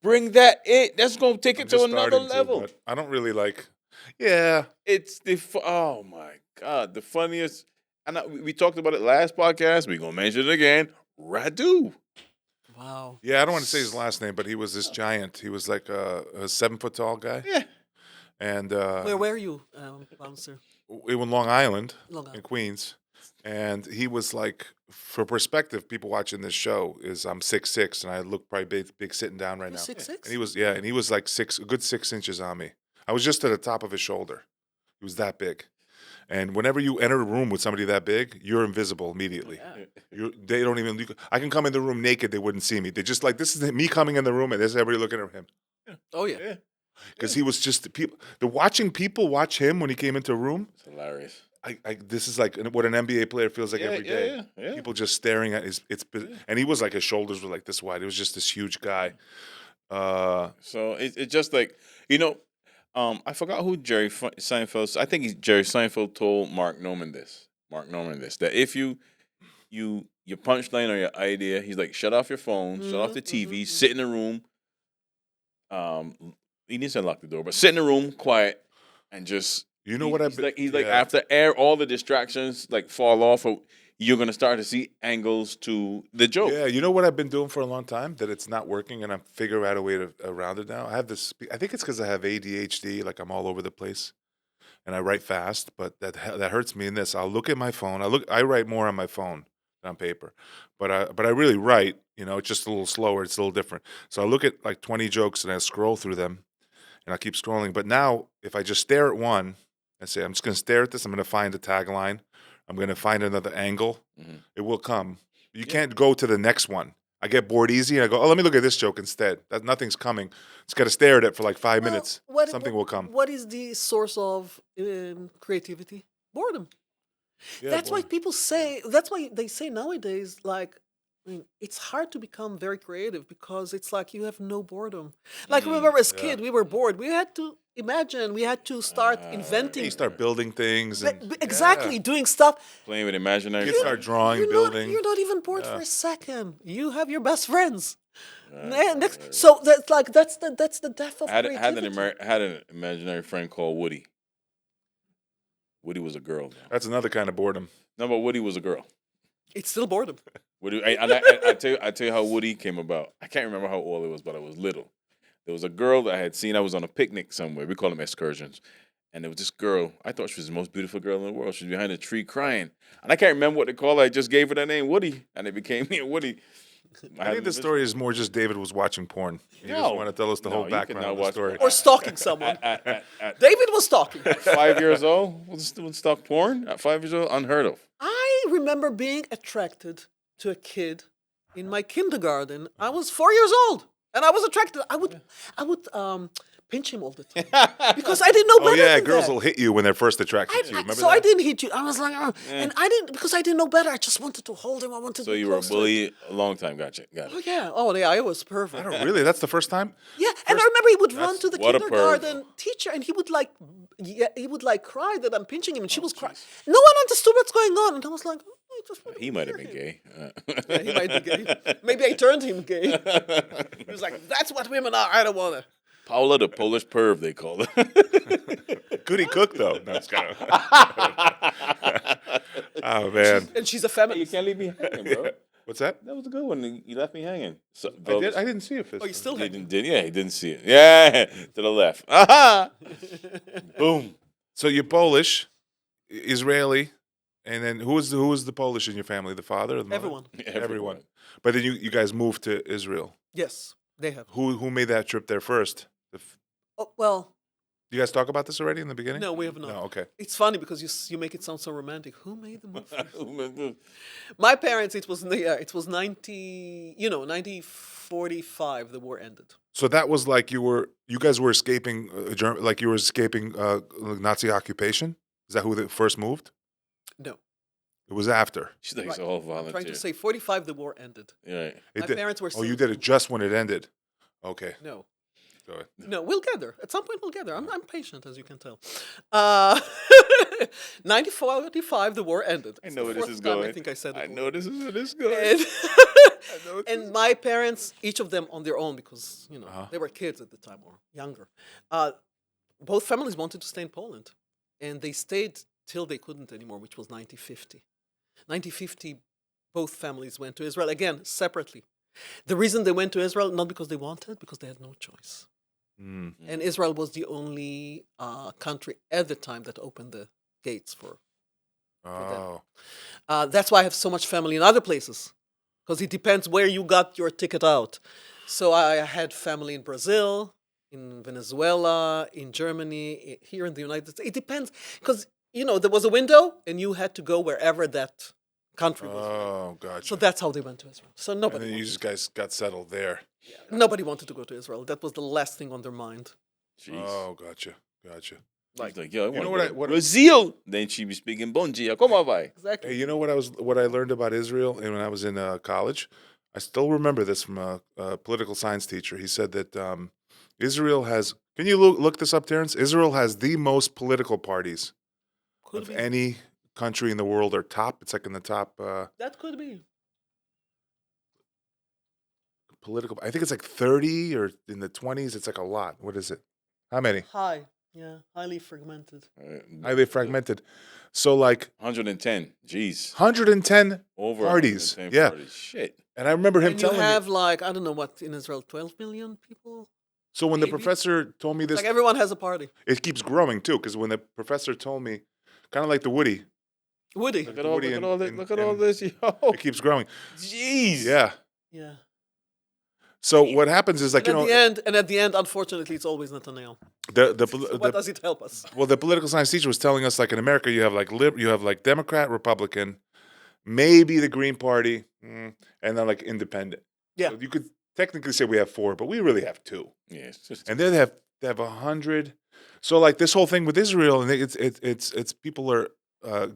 bring that it. That's gonna take I'm it to just another starting to, level. but I don't really like. Yeah, It's oh my god, the funniest. And we talked about it last podcast. We gonna mention it again. Radu. Wow. yeah. I don't want to say his last name, but he was this giant. He was like a 7-foot tall guy, Yeah. and Where were you, bouncer? in Long Island, Long in Island. Queens, and he was like, for perspective, people watching this show is I'm 6'6", and I look probably big sitting down right You're now. 6'6"? And he was like a good 6 inches on me. I was just to the top of his shoulder. He was that big. And whenever you enter a room with somebody that big, you're invisible immediately. They don't even. I can come in the room naked; they wouldn't see me. They just like this is me coming in the room, and there's everybody looking at him Oh, yeah. Yeah. because he was just the watching people watch him when he came into a room. It's hilarious. This is like what an NBA player feels like Yeah, every yeah, day. yeah. People just staring at and he was like his shoulders were like this wide. It was just this huge guy. So it's just like I forgot who Jerry Seinfeld. I think Jerry Seinfeld told Mark Norman this. That if your punchline or your idea, he's like, shut off your phone, shut off the TV, sit in the room. He didn't say lock the door, but sit in the room, quiet, and just. You know what I've been. He's like yeah. after all the distractions like fall off, you're gonna start to see angles to the joke. Yeah, you know what I've been doing for a long time that it's not working, and I'm figuring out a way around it now. I have this. I think it's because I have ADHD, like I'm all over the place, and I write fast. But that hurts me in this. I'll look at my phone. I write more on my phone than on paper, but I really write. It's just a little slower. It's a little different. So I look at like 20 jokes and I scroll through them, and I keep scrolling. But now, if I just stare at one, I say I'm just going to stare at this. I'm going to find a tagline. I'm going to find another angle. Mhm. It will come. You can't go to the next one. I get bored easy, and I go, oh, let me look at this joke instead. Nothing's coming. Just got to stare at it for like 5 minutes. Something will come. What is the source of creativity? Boredom. Yeah, That's why boredom. people say, that's why they say nowadays, like, it's hard to become very creative because it's like you have no boredom. Like, remember as kid, we were bored. We had to imagine, we had to start inventing. You start building things. And, Exactly, doing stuff. Playing with imaginary. You start drawing, You're building. not even bored for a second. You have your best friends. So that's the death of I creativity. had an imaginary friend called Woody. Woody was a girl. That's another kind of boredom. No, but Woody was a girl. It's still boredom. Woody, I tell you how Woody came about. I can't remember how old it was, but I was little. There was a girl that I had seen. I was on a picnic somewhere. We call them excursions. And there was this girl. I thought she was the most beautiful girl in the world. She was behind a tree crying. And I can't remember what to call her. I just gave her that name, Woody. And it became me and Woody. I think the story is more just David was watching porn. You just No. want to tell us the No, whole you background cannot of the watch story. Or stalking someone. At David was stalking. 5 years old, was stock porn? At 5 years old, unheard of. I remember being attracted to a kid in my kindergarten. I was 4 years old, and I was attracted. I would pinch him all the time because I didn't know Oh better. yeah, than girls that. will hit you when they're first attracted to you. Remember So that? I didn't hit you. I was like, and I didn't because I didn't know better. I just wanted to hold him. I wanted. So to be you were a close to him. bully a long time. Gotcha. Got Oh it. yeah. Oh yeah. I was perfect. I don't really. That's the first time. Yeah, and I remember he would run That's- to the what a perv. kindergarten teacher, and he would like cry that I'm pinching him, and she was crying. jeez. No one understood what's going on, and I was like, oh, I just want to He might have hear been him. gay. Yeah, he might be gay. Maybe I turned him gay. He was like, "That's what women are. I don't want to." Paola, the Polish perv, they call her. Goody cook though. No, it's kind of. Oh man. And she's a You feminist. can't leave me hanging, bro. What's that? That was a good one. You left me hanging. So, I didn't see a fist. Oh, you still He hanging? yeah, he didn't see it. Yeah, to the left. Aha! Boom. So you're Polish, Israeli, and then who was the Polish in your family? The father or the mother? Everyone. Everyone. But then you guys moved to Israel. Yes, they have. Who made that trip there first? Oh, well, You guys talk about this already in the beginning? no, we have not. No, okay. It's funny because you make it sound so romantic. Who made the move? My parents, it was 90, 1945. The war ended. So that was like you guys were escaping like you were escaping Nazi occupation. Is that who first moved? No, It was after. She's like, Right. it's all I'm trying volunteer. to say 45. The war ended. Yeah. My parents were. Oh, you still- did it just when it ended. Okay. No. Go ahead. No, we'll get there. At some point, we'll get there. I'm patient, as you can tell. 1945, the war ended. I It's know the where this fourth is time going. I think I said it. I wrong. know this is where this is going. And, I know it's- and my parents, each of them on their own, because they were kids at the time or younger. Both families wanted to stay in Poland, and they stayed till they couldn't anymore, which was 1950. 1950, both families went to Israel again separately. The reason they went to Israel not because they wanted, because they had no choice. Mm. And Israel was the only country at the time that opened the gates for. Oh. That's why I have so much family in other places, because it depends where you got your ticket out. So I had family in Brazil, in Venezuela, in Germany, here in the United States. It depends, because there was a window, and you had to go wherever that country was. Oh, gotcha. So that's how they went to Israel. So And nobody, then you just guys got settled there. nobody wanted to go to Israel. That was the last thing on their mind. Jeez. Oh, gotcha. She's like, yo, I know want what to I- go to what- Brazil. Then she be speaking Bom dia. Como vai? Exactly. Hey, you know what I learned about Israel and when I was in college? I still remember this from a political science teacher. He said that Israel has. Can you look this up, Terrence? Israel has the most political parties Could of be. any country in the world. Or top. It's like in the top That could be. political. I think it's like 30 or in the 20s. It's like a lot. What is it? How many? High. Yeah. Highly fragmented. Highly fragmented. So like 110. Jeez. 110 Over parties. 110 Yeah. parties. Shit. And I remember him And you telling have me. like, I don't know what, in Israel, 12 million people? So when the maybe. professor told me this, Like everyone has a party. it keeps growing too. Because when the professor told me, kind of like the Woody, Woody. Look at all, Woody look at and- all this. and- Look at all and- this, yo. it keeps growing. Jeez. Yeah. Yeah. So what happens is like And at the end, unfortunately, it's always Netanyahu. So what does it help us? well the political science teacher was telling us like in America you have like Democrat, Republican, maybe the Green Party, and then like Independent. Yeah. So you could technically say we have 4, but we really have 2. Yeah, it's just And then they have 100. So like this whole thing with Israel, and it's people are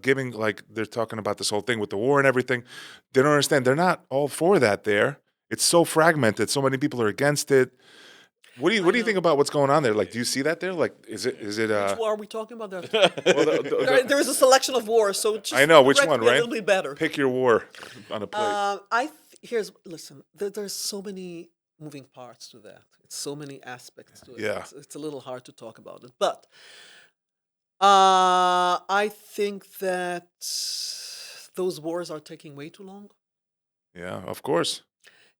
giving like they're talking about this whole thing with the war and everything. They don't understand. They're not all for that there. It's so fragmented. So many people are against it. What do you think about what's going on there? Like, do you see that there? Like, is it? Which war are we talking about? There? Well, There is a selection of wars, so just I know which correct one, me a right? little bit better. Pick your war on a plate. Listen. There's so many moving parts to that. It's so many aspects to it. Yeah. It's a little hard to talk about it, but I think that those wars are taking way too long, Yeah, of course.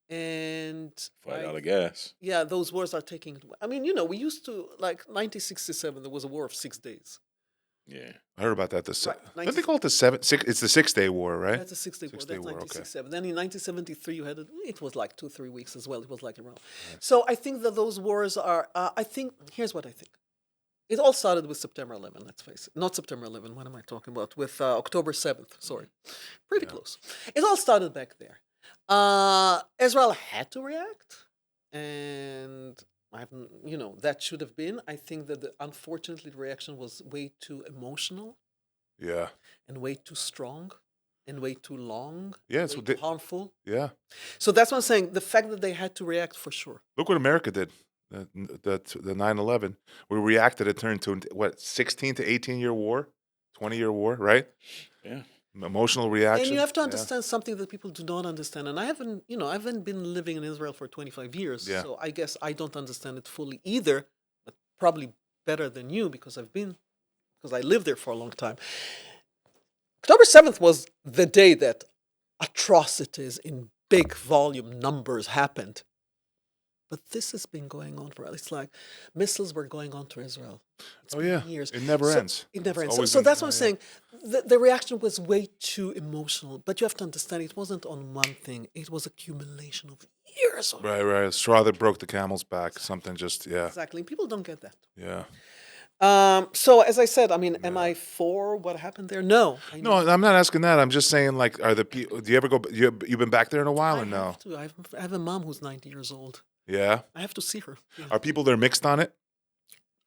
and $5 gas. yeah, those wars are taking. I mean, we used to like 1967. There was a war of 6 days. Yeah. I heard about that. Right, Don't they call it the 6? It's the 6-day war, right? That's a 6-day war. 6-day That's war, okay. 1967. Then in 1973, you had it was like 2-3 weeks as well. It was like around. So I think that those wars are. I think here's what I think. It all started with September 11. Let's face it. Not September 11. What am I talking about? With October 7th. Sorry, pretty close. It all started back there. Israel had to react, and I haven't, that should have been. I think that unfortunately the reaction was way too emotional Yeah. and way too strong and way too long, Yeah, and it's way what too they- harmful. Yeah. So that's what I'm saying. The fact that they had to react for sure. Look what America did. The 9/11. We reacted. It turned to what 16 to 18-year war, 20-year war, right? Yeah. Emotional reaction. And you have to Yeah. understand something that people do not understand. And I haven't been living in Israel for 25 years. Yeah. So I guess I don't understand it fully either, but probably better than you because I lived there for a long time. October 7th was the day that atrocities in big volume numbers happened. But this has been going on for, it's like missiles were going on to Israel. It's Oh been yeah, years. it never So ends. It never It's ends. always So been- that's what I'm yeah. saying. The reaction was way too emotional. But you have to understand, it wasn't on one thing. It was accumulation of years. Of Right. Straw that broke the camel's back. Something just Exactly. People don't get that. yeah. So as I said, I mean, am I for what happened there? No. No, I'm not asking that. I'm just saying, like, are the people? Do you ever go? You've been back there in a while, I or no? have to. I have a mom who's 90 years old. Yeah. I have to see her. Yeah. Are people there mixed on it?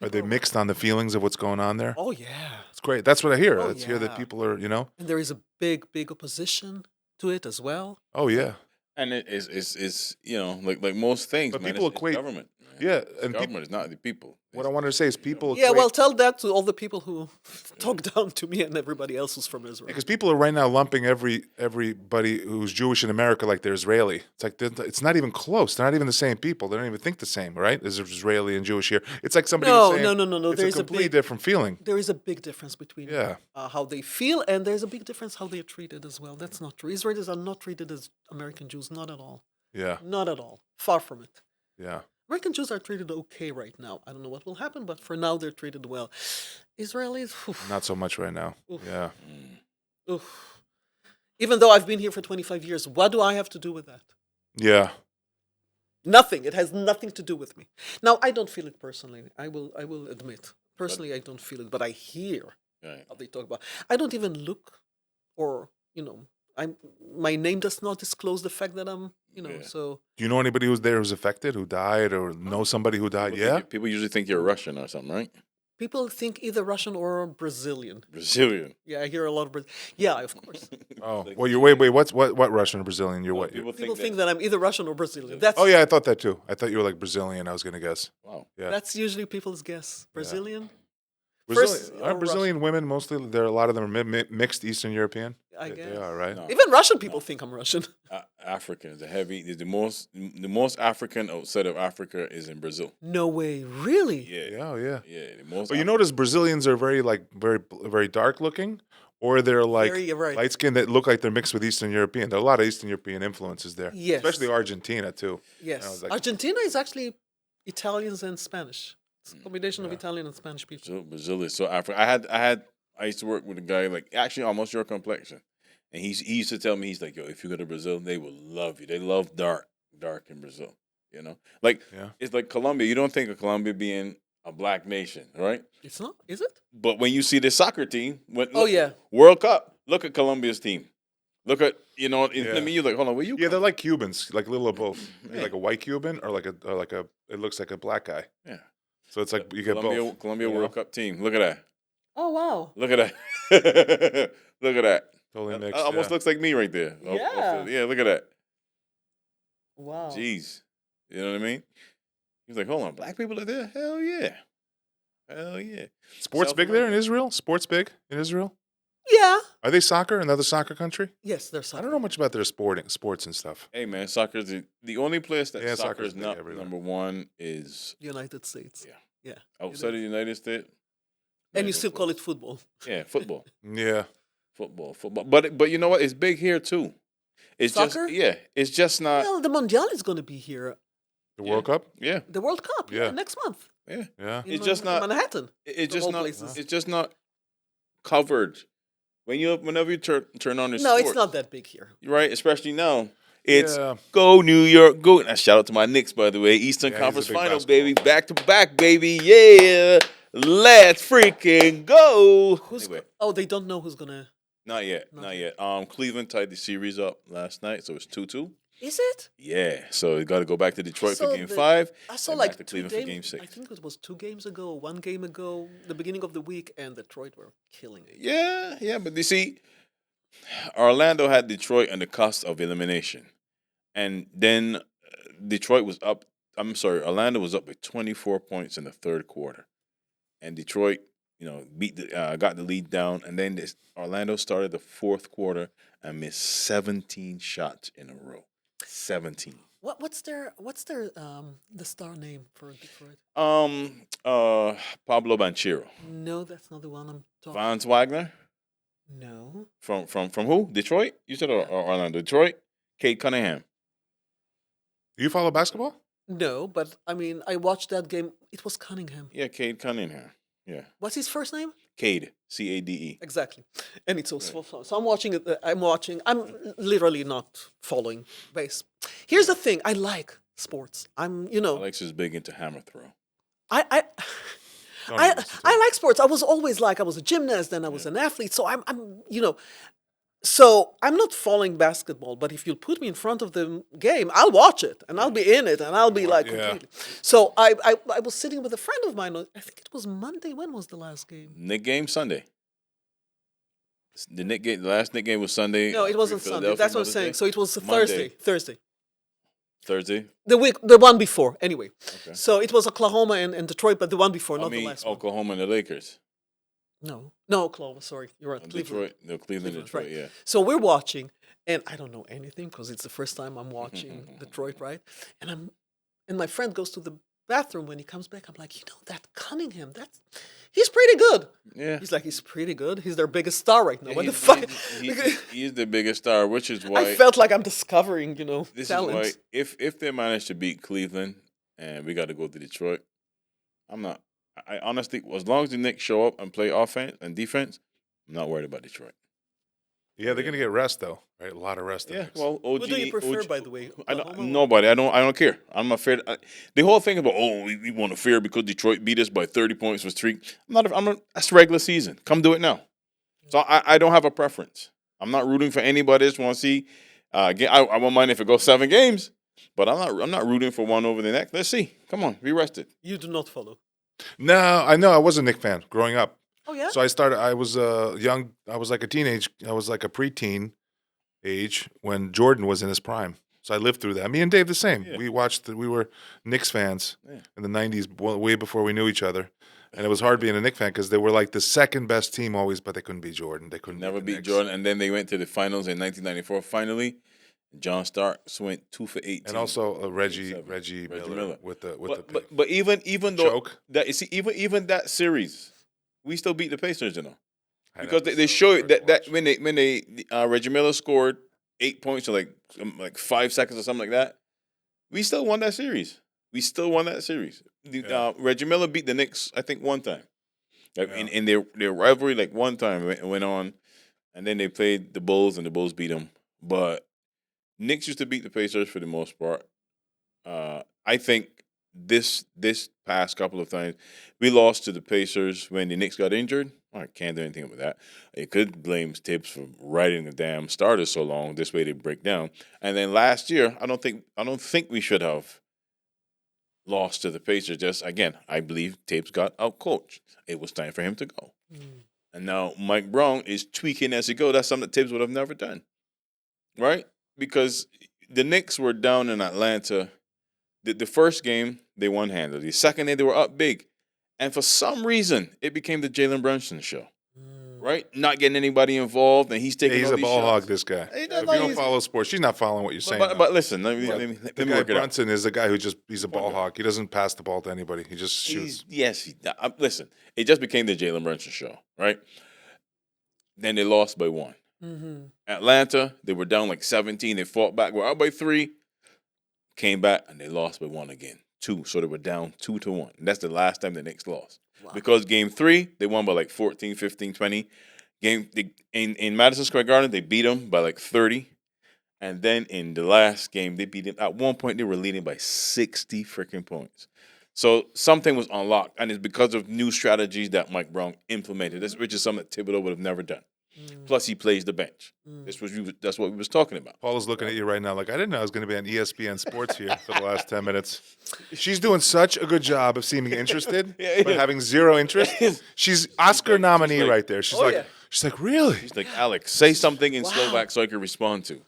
Are they People are- mixed on the feelings of what's going on there? Oh, yeah. It's great. That's what I hear. Oh, Let's hear that yeah. people are, And there is a big opposition to it as well. Oh yeah. And it's like most things, But man, people it's equate- government. Man. Yeah, It's and government is not the people. What I wanted to say is people. Yeah, well, tell that to all the people who talk down to me and everybody else who's from Israel. because people are right now lumping everybody who's Jewish in America like they're Israeli. It's like it's not even close. They're not even the same people. They don't even think the same, right? As Israeli and Jewish here. It's like somebody. No, was saying, no. It's There a is a completely big- different feeling. There is a big difference between Yeah. how they feel, and there's a big difference how they are treated as well. That's not true. Israelis are not treated as American Jews, not at all. Yeah. Not at all. Far from it. Yeah. American Jews are treated okay right now. I don't know what will happen, but for now they're treated well. Israelis, oof, Not so much right now. Oof. Yeah. oof. Even though I've been here for 25 years, what do I have to do with that? Yeah. Nothing. It has nothing to do with me. Now, I don't feel it personally. I will admit. Personally, I don't feel it, but I hear Right. how they talk about. I don't even look, or my name does not disclose the fact that I'm, Yeah. so Do you know anybody who's there who's affected, who died, or know somebody who died? Yeah. People usually think you're Russian or something, right? people think either Russian or Brazilian. Brazilian. Yeah, I hear a lot of Yeah, of course. Oh. Like- Well, you're wait. What Russian or Brazilian? You're what? People People think think that I'm either Russian or Brazilian. That's Oh yeah, I thought that too. I thought you were like Brazilian. I was gonna guess. Wow. Yeah. that's usually people's guess. Brazilian. Brazilian, or aren't Brazilian women mostly? There a lot of them are mixed Eastern European. I They guess. are right. No. Even Russian people think I'm Russian. African is the most African outside of Africa is in Brazil. No way, really? Yeah. Yeah, oh, yeah. Yeah. The most. But you notice Brazilians are very dark looking, or they're like Very right. light skinned that look like they're mixed with Eastern European. There are a lot of Eastern European influences there. Yes. Especially Argentina too. Yes. I was like- Argentina is actually Italians and Spanish. It's a combination of Yeah. Italian and Spanish people. Brazil is so African. I used to work with a guy like actually almost your complexion, and he used to tell me, he's like, yo, if you go to Brazil, they will love you. They love dark in Brazil. You know, like Yeah. it's like Colombia. You don't think of Colombia being a black nation, right? It's not, is it? But when you see the soccer team, Oh, yeah. World Cup, look at Colombia's team. Look at Yeah. I mean, you're like, hold on, where you? Yeah, come they're like Cubans, like a little of both. Yeah. Like a white Cuban or like a it looks like a black guy. Yeah. So it's like you get Colombia, both. Colombia you know? World Cup team. Look at that. Oh, wow. Look at that. Look at that. Totally That mixed. almost yeah. looks like me right there. Yeah. Yeah, look at that. Wow. Jeez. You know what I mean? He's like, hold on, black people are there? Hell yeah. Hell yeah. Sports South big there in America. Israel? Sports big in Israel? Yeah. Are they soccer? Another soccer country? Yes, there's I don't know much about their sports and stuff. Hey, man, soccer is the only place that Yeah, soccer soccer's is big not everywhere. number one is United States. Yeah. Yeah. outside of the United States. And you still call it football. Yeah, football. Yeah. Football. But you know what? It's big here too. It's Soccer? it's just not Well, the Mondial is going to be here. The Yeah. World Cup? yeah. The World Cup. Yeah. Next month. Yeah. Yeah. in It's just not Manhattan. it's of just all not places. it's just not covered. Whenever you turn on the No, it's sports, not that big here. right? Especially now. It's Yeah. go New York, go. Now, shout out to my Knicks, by the way. Eastern Yeah, he's a Conference big Finals, basketball baby. fan. Back to back, baby. Yeah. Let's freaking go. Who's Anyway, Oh, they don't know who's going to. not yet. Not Not yet. Cleveland tied the series up last night, so it's 2-2. Is it? Yeah, so you got to go back to Detroit for saw Game the- 5. I saw and like back to 2 Cleveland for games. Game I 6. think it was 2 games ago, 1 game ago, the beginning of the week, and Detroit were killing it. Yeah, but you see, Orlando had Detroit on the cusp of elimination, and then Detroit was up. I'm sorry, Orlando was up by 24 points in the third quarter, and Detroit, got the lead down, and then Orlando started the fourth quarter and missed 17 shots in a row. 17. What's their the star name for Detroit? Pablo Banchero, No, that's not the one I'm talking. Vance Wagner No, from who? Detroit? You said or Orlando? Detroit. Cade Cunningham. You follow basketball? no, but I mean, I watched that game. It was Cunningham. Yeah, Cade Cunningham. Yeah, What's his first name? Cade, Cade. Exactly, and it's also so I'm watching it. I'm watching. I'm literally not following base. Here's the thing: I like sports. Alex is big into hammer throw. I Don't I, listen to I him. like sports. I was always like I was a gymnast, then I was an athlete. So so I'm not following basketball. But if you put me in front of the game, I'll watch it and I'll be in it and I'll be like Yeah. completely. So I was sitting with a friend of mine. I think it was Monday. When was the last game? Nick game Sunday. The last Nick game was Sunday. No, it wasn't Sunday. That's what I'm saying. So it was Thursday. Thursday. The one before. Anyway, Okay. so it was Oklahoma and Detroit, but the one before, not the last one. Oklahoma and the Lakers. No, Oklahoma. Sorry, you're right. Cleveland. Detroit. No, Cleveland, Detroit. right. Yeah. So we're watching, and I don't know anything because it's the first time I'm watching Detroit, right? And my friend goes to the bathroom. When he comes back, I'm like, that Cunningham, he's pretty good. Yeah. He's like, he's pretty good. He's their biggest star right now. What the He's- fuck? He's the biggest star, which is why I felt like I'm discovering, this talent. is why if they manage to beat Cleveland and we got to go to Detroit, I'm not. I honestly, as long as the Knicks show up and play offense and defense, I'm not worried about Detroit. Yeah, they're gonna get rest though, right? A lot of rest. Yeah, Next. well, OG. Who do you prefer, OG by the way? I don't, Oklahoma or- nobody. I don't care. I'm afraid. The whole thing about we want to fear because Detroit beat us by 30 points for streak. That's regular season. Come do it now. So I don't have a preference. I'm not rooting for anybody. I just want to see. Again, I won't mind if it goes 7 games, but I'm not rooting for one over the next. Let's see. Come on, be rested. You do not follow. No, I know. I was a Knicks fan growing up. Oh yeah. So I was young. I was like a teenage. I was like a preteen age when Jordan was in his prime. So I lived through that. Me and Dave the same. Yeah. We were Knicks fans Yeah. in the '90s, way before we knew each other. And it was hard being a Knicks fan because they were like the second best team always, but they couldn't beat Jordan. They couldn't Never the beat Knicks. Jordan, and then they went to the finals in 1994. Finally, John Starks went 2 for 18. And also Reggie Reggie Miller, Miller. with the But even though choke. that you see even that series, we still beat the Pacers, I know, because they it's so show hard it to that watch. when they Reggie Miller scored 8 points in like 5 seconds or something like that, we still won that series. Yeah. Reggie Miller beat the Knicks, I think, one time. Like, Yeah. in their rivalry, like one time it went on, and then they played the Bulls, and the Bulls beat them. But Knicks used to beat the Pacers for the most part. I think this past couple of times we lost to the Pacers when the Knicks got injured. I can't do anything about that. You could blame Tibbs for riding the damn starters so long. This way they break down. And then last year, I don't think we should have lost to the Pacers. Just again, I believe Tibbs got outcoached. It was time for him to go. And now Mike Brown is tweaking as he goes. That's something that Tibbs would have never done, right? Because the Knicks were down in Atlanta. The first game, they won handily. The second day, they were up big. And for some reason, it became the Jalen Brunson show, right? Not getting anybody involved, and he's Yeah, taking he's all a these ball hog, shots. this guy. He If does you not- don't he's- follow sports, she's not following what you're saying. But listen, let me the work guy it out. Brunson is the guy he's a ball hawk. He doesn't pass the ball to anybody. He just shoots. Listen, it just became the Jalen Brunson show, right? Then they lost by 1. Atlanta, they were down like 17. They fought back. Were up by 3. Came back, and they lost by 1 again. 2. So they were down 2-1. And that's the last time the Knicks lost. Wow. Because game 3, they won by like 14, 15, 20. In Madison Square Garden, they beat them by like 30. And then in the last game, they beat them. At one point, they were leading by 60 freaking points. So something was unlocked, and it's because of new strategies that Mike Brown implemented, which is something that Thibodeau would have never done. Plus, he plays the bench. That's what we was talking about. Paula's looking at you right now like, I didn't know I was going to be on ESPN Sports here for the last 10 minutes. She's doing such a good job of seeming interested, but having zero interest. She's Oscar nominee like- right there. She's Oh, like, yeah. she's like, really? He's like, Alex, say something in Slovak so I can respond to.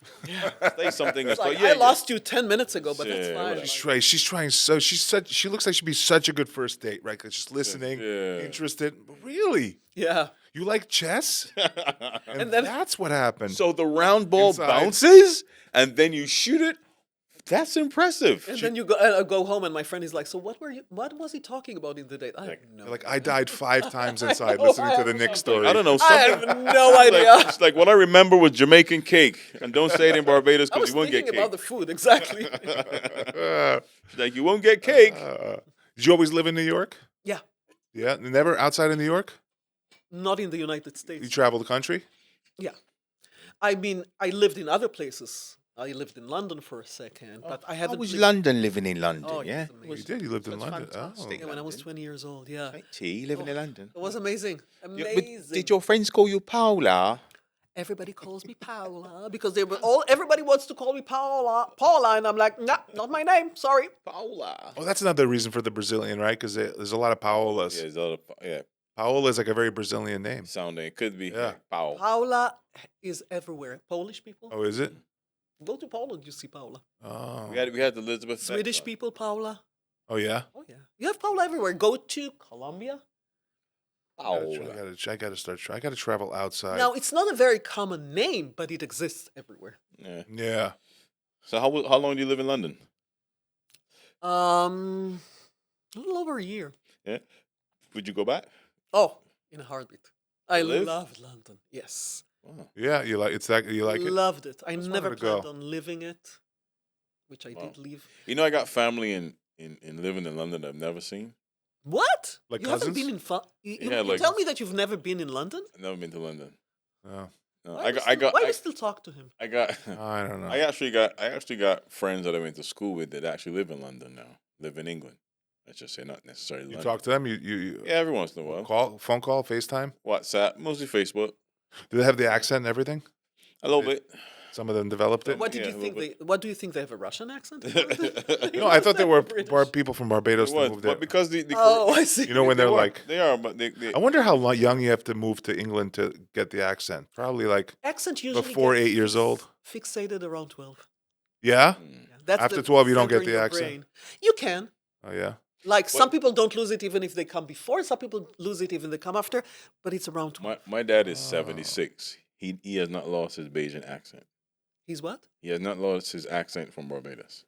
Say something. It's like, yeah, I lost you 10 minutes ago, but that's Yeah, fine. whatever. She's trying so she looks like she'd be such a good first date, right? 'Cause just listening, Yeah. interested. But really, Yeah. you like chess? And then- that's what happened. So the round ball Inside. bounces, and then you shoot it. That's impressive. And then you go home, and my friend is like, "So what was he talking about in the date?" I don't know. You're like, I died 5 times inside know, listening to I the Knicks story. I don't know. I Something, have no idea. it's like what I remember was Jamaican cake, and don't say it in Barbados I because was you won't get thinking cake. about the food exactly. Like you won't get cake. Did you always live in New York? Yeah, Yeah, never outside of New York. not in the United You States. traveled the country. Yeah, I mean, I lived in other places. I lived in London for a second, but I haven't. lived- London living in London? Oh, yeah. it was You did. You lived in London. fantastic. Yeah, when I was 20 years old. Yeah, Tea living in London. it was amazing. But Amazing. did your friends call you Paola? Everybody calls me Paola because they were all. Everybody wants to call me Paola, and I'm like, nah, not my name. Sorry. Paola. Oh, that's another reason for the Brazilian, right? Because there's a lot of Paolas. Yeah, it's all, yeah, Paola is like a very Brazilian name. sounding. It could be Yeah. like Paul. Paola is everywhere. Polish people Oh, is it? go to Poland, you see Paola. Oh, We had Elizabeth. Swedish Beck, people, Paola. oh yeah. Oh yeah, you have Paola everywhere. Go to Colombia. I gotta start. I gotta travel outside. Now it's not a very common name, but it exists everywhere. Yeah. Yeah. So how long do you live in London? A little over a year. Yeah. Would you go back? Oh, in a heartbeat. I live? loved London. Yes, Wow. Yeah. You like it's that you like it. loved it. I Just never wanted to go. planned on living it, which I Wow. did leave. You know, I got family in living in London I've never seen. What? Like you haven't cousins? been in? You Yeah, like- tell me that you've never been in London. I've never been to London. Oh, No, Why I we got, still, I got, why I, we still talk to him? I got, I don't know. I actually got friends that I went to school with that actually live in London now. Live in England. Let's just say not necessarily You London. talk to them. You Yeah, every once in a while. phone call, FaceTime. WhatsApp, mostly Facebook. Do they have the accent and everything? A little bit. Some of them developed it. What did Yeah, you a think? little What do you think they have a Russian accent? No, I thought they were British. people from Barbados It that was, moved but there. because the Oh, I see. You know when they they're were- like, they are, but they I wonder how young you have to move to England to get the accent. Probably like Accent usually before gets 8 years old. fixated around 12. Yeah. Yeah, that's After the 12 you don't center get in the your accent? brain. You can. Oh yeah. Like some people don't lose it even if they come before. Some people lose it even they come after. But it's around 12. my dad is 76. He has not lost his Bayesian accent. He's what? He has not lost his accent from Barbados.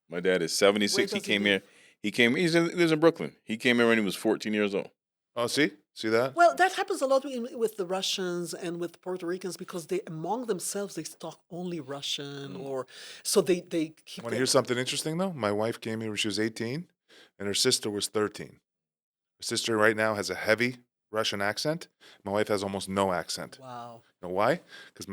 My dad is 76. Where He does he came live? here. He lives in Brooklyn. He came here when he was 14 years old. Oh, see that? Well, that happens a lot with the Russians and with Puerto Ricans because they among themselves they talk only Russian or so they keep. Want to their- hear something interesting though? My wife came here when she was 18, and her sister was 13. Her sister right now has a heavy Russian accent. My wife has almost no accent. Wow. You know why? Because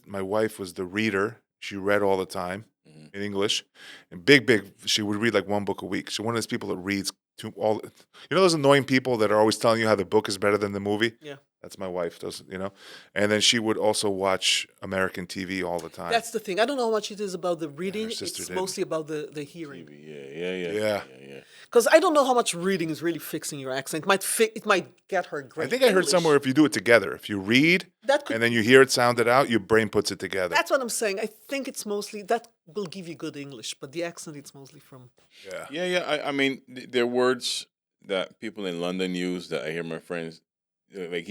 my wife was the reader. She read all the time in English, and big. She would read like one book a week. She's one of those people that reads to all. You know those annoying people that are always telling you how the book is better than the movie. Yeah. That's my wife. Does And then she would also watch American TV all the time. That's the thing. I don't know how much it is about the reading. sister It's did. mostly about the hearing. Yeah. Because I don't know how much reading is really fixing your accent. It might get her great. I think I heard English. somewhere if you do it together, if you read That could and then you hear it sounded out, your brain puts it together. That's what I'm saying. I think it's mostly that will give you good English, but the accent it's mostly from. Yeah. I mean, there are words that people in London use that I hear my friends like.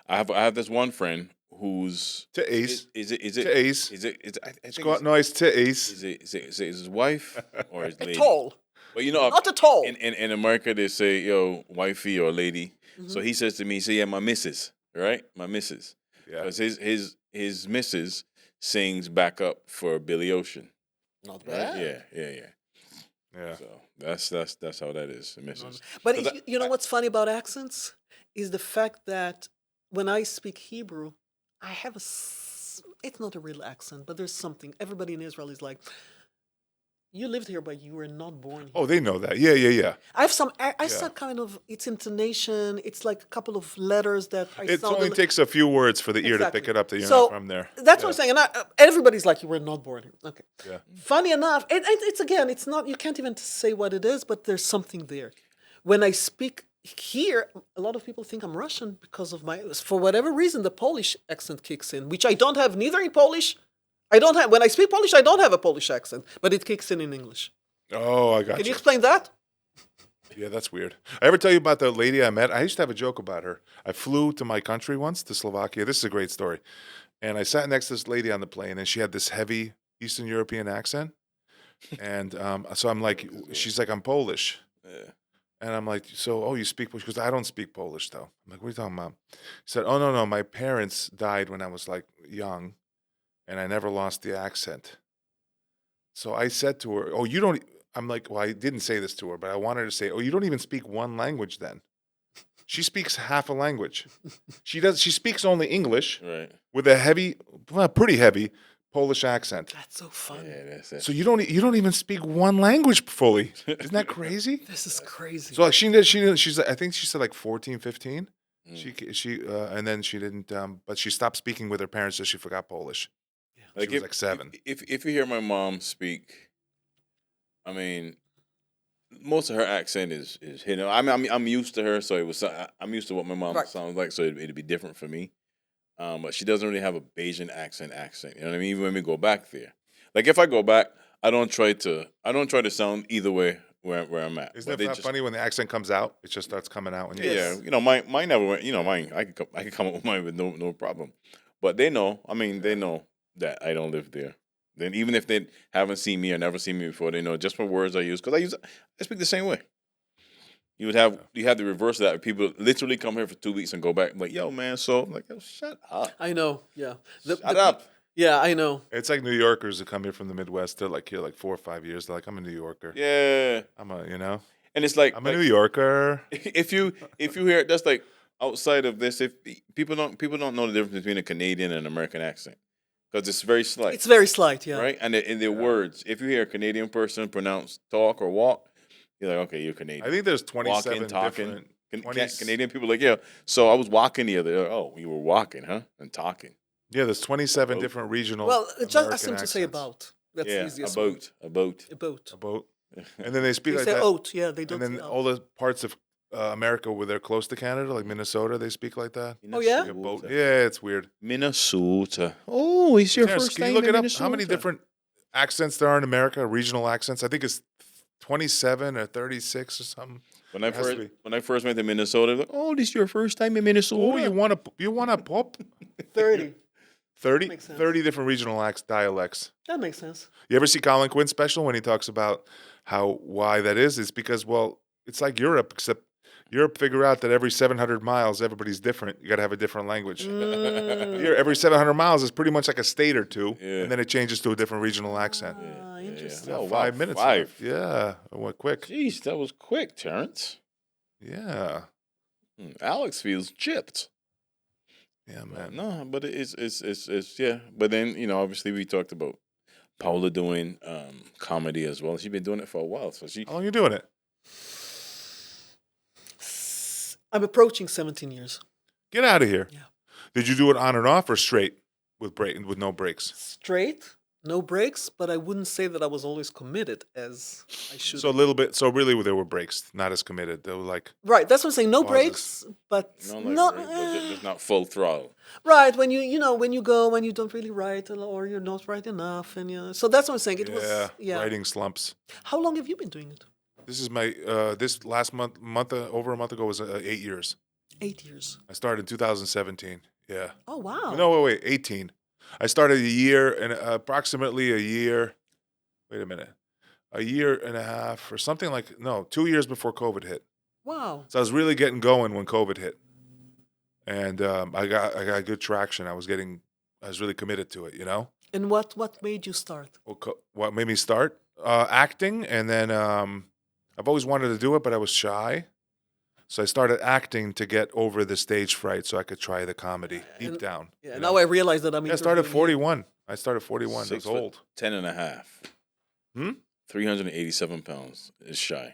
I have this one friend who's Titties. Is it Titties. is it I think Squat noise, titties. is it his wife or his lady? At all. But you know, Not at all. In America, they say, yo, wifey or lady. Mm-hmm. So he says to me, yeah, my missus, right? My missus. Yeah. Because his missus sings backup for Billy Ocean. Not Right? bad. Yeah. So that's how that is, the missus. But 'Cause you know what's funny about accents is the fact that when I speak Hebrew, I have it's not a real accent, but there's something. Everybody in Israel is like, You lived here, but you were not born here. Oh, they know that. Yeah. I have some. I said kind of. It's intonation. It's like a couple of letters that I It sounded. only takes a few words for the ear to pick Exactly. it up that you're So not from there. that's what I'm saying. And everybody's like, you were not born here. Okay. Yeah. Funny enough, it's again, it's not. You can't even say what it is, but there's something there. When I speak here, a lot of people think I'm Russian because of for whatever reason, the Polish accent kicks in, which I don't have neither in Polish. I don't have when I speak Polish. I don't have a Polish accent, but it kicks in English. Oh, I got Can you you. explain that? Yeah, that's weird. I ever tell you about the lady I met? I used to have a joke about her. I flew to my country once, to Slovakia. This is a great story. And I sat next to this lady on the plane, and she had this heavy Eastern European accent. And so I'm like, she's like, I'm Polish. Yeah. And I'm like, so, you speak Polish? She goes, I don't speak Polish, though. I'm like, what are you talking about? She said, oh, no, my parents died when I was, like, young, and I never lost the accent. So I said to her, oh, you don't... I'm like, well, I didn't say this to her, but I wanted her to say, oh, you don't even speak one language then. She speaks half a language. She speaks only English Right. with a heavy, well, pretty heavy Polish accent. That's so funny. Yeah, that's it. So you don't even speak one language fully. Isn't that crazy? This is crazy. So like she's I think she said like 14, 15. She and then she didn't but she stopped speaking with her parents so she forgot Polish. She was like 7. If you hear my mom speak, I mean, most of her accent is hidden. I mean, I'm used to her, so I'm used to what my mom Right. sounds like, so it'd be different for me. But she doesn't really have a Bayesian accent. You know what I mean? Even when we go back there, like if I go back, I don't try to sound either way where I'm at. Isn't But they it just- funny when the accent comes out? It just starts coming out when you Yeah, you know, mine never went. You know, mine I could come up with mine with no problem. But they know. I mean, they know that I don't live there. Then even if they haven't seen me or never seen me before, they know just what words I use because I speak the same way. You have the reverse of that. People literally come here for 2 weeks and go back. Like, yo, man, so I'm like, yo, shut up, I know. Yeah. shut up. Yeah, I know. It's like New Yorkers who come here from the Midwest. They're like here like 4 or 5 years. They're like, I'm a New Yorker. Yeah, I'm a. and it's like I'm a New Yorker. if you hear it, that's like outside of this. If people don't know the difference between a Canadian and an American accent because it's very slight. It's very slight. Yeah. Right? And in their words, if you hear a Canadian person pronounce talk or walk, you're like, okay, you're Canadian. I think there's 27 walking, talking. different. 20 Canadian people like, yeah. So I was walking the other. Oh, you were walking, huh? And talking. Yeah, there's 27 different regional. Well, just ask American them to say accents. about. That's Yeah, the easiest. a one. boat, a boat. A boat. A boat. And then they speak They like say that. oat. Yeah, they don't. And then say all out. the parts of America where they're close to Canada, like Minnesota, they speak like that. Oh, yeah? Like a boat. Yeah, it's weird. Minnesota. Oh, it's your Terrence, first can time you look in it up? Minnesota. How many different accents there are in America? Regional accents? I think it's 27 or 36 or something. When I It has to first be. when I first went to Minnesota, like, oh, this is your first time in Minnesota. Oh, you want a pop? 30. 30, Makes sense. 30 different regional dialects. That makes sense. You ever see Colin Quinn's special when he talks about why that is? It's because, well, it's like Europe, except Europe figure out that every 700 miles, everybody's different. You got to have a different language. Here, every 700 miles is pretty much like a state or two, Yeah. and then it changes to a different regional accent. Ah, interesting. Oh, wow, 5 minutes. 5. left. Yeah, it went quick. Jeez, that was quick, Terrence. Yeah, Alex feels chipped. yeah, man. No, but it's yeah. But then obviously we talked about Paola doing comedy as well. She's been doing it for a while, so she. How long you doing it? I'm approaching 17 years. Get out of here. Yeah. Did you do it on and off or straight with no breaks? Straight, no breaks, but I wouldn't say that I was always committed as I should. So a little bit. So really, there were breaks, not as committed. They were like, Right, that's what I'm saying. No Pauses. breaks, but No, not. just not full throttle. Right, when when you go, when you don't really write or you're not right enough, and so that's what I'm saying. It was writing slumps. How long have you been doing it? This is my this last over a month ago was 8 years. 8 years. I started in 2017. Yeah. Oh wow. No, wait, 18. I started a year and approximately a year. Wait a minute, a year and a half or something 2 years before COVID hit. Wow. So I was really getting going when COVID hit, and I got good traction. I was really committed to it. And what made you start? What made me start? Acting, and then I've always wanted to do it, but I was shy. So I started acting to get over the stage fright so I could try the comedy deep down. Yeah. Now I realize that I'm. I started interviewing you. 41. I started 41. I was 6'10.5". old. 387 pounds is shy.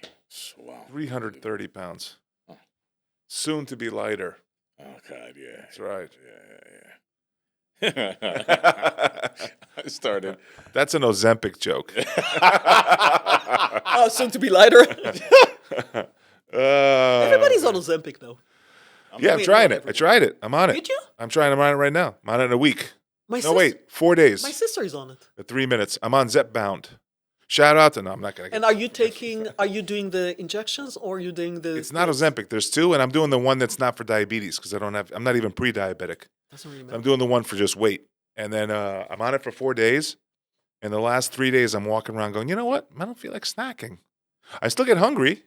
Wow. 330 pounds. Soon to be lighter. Oh God, yeah. That's right. I started. That's an Ozempic joke. Oh, soon to be lighter. Everybody's on Uh, Ozempic though. Yeah, I'm mean, trying not it. I tried it. I'm on it. Did you? I'm trying. I'm on it right now. I'm on it in a week. My No, wait. 4 days. My sister is on it. 3 minutes. I'm on Zepbound. Shout out to no, I'm not gonna. And are you doing the injections or are you doing the? It's not pills? Ozempic. There's 2, and I'm doing the one that's not for diabetes because I'm not even pre-diabetic. Doesn't really I'm matter. doing the one for just weight, and then I'm on it for 4 days. And the last 3 days, I'm walking around going, you know what? I don't feel like snacking. I still get hungry,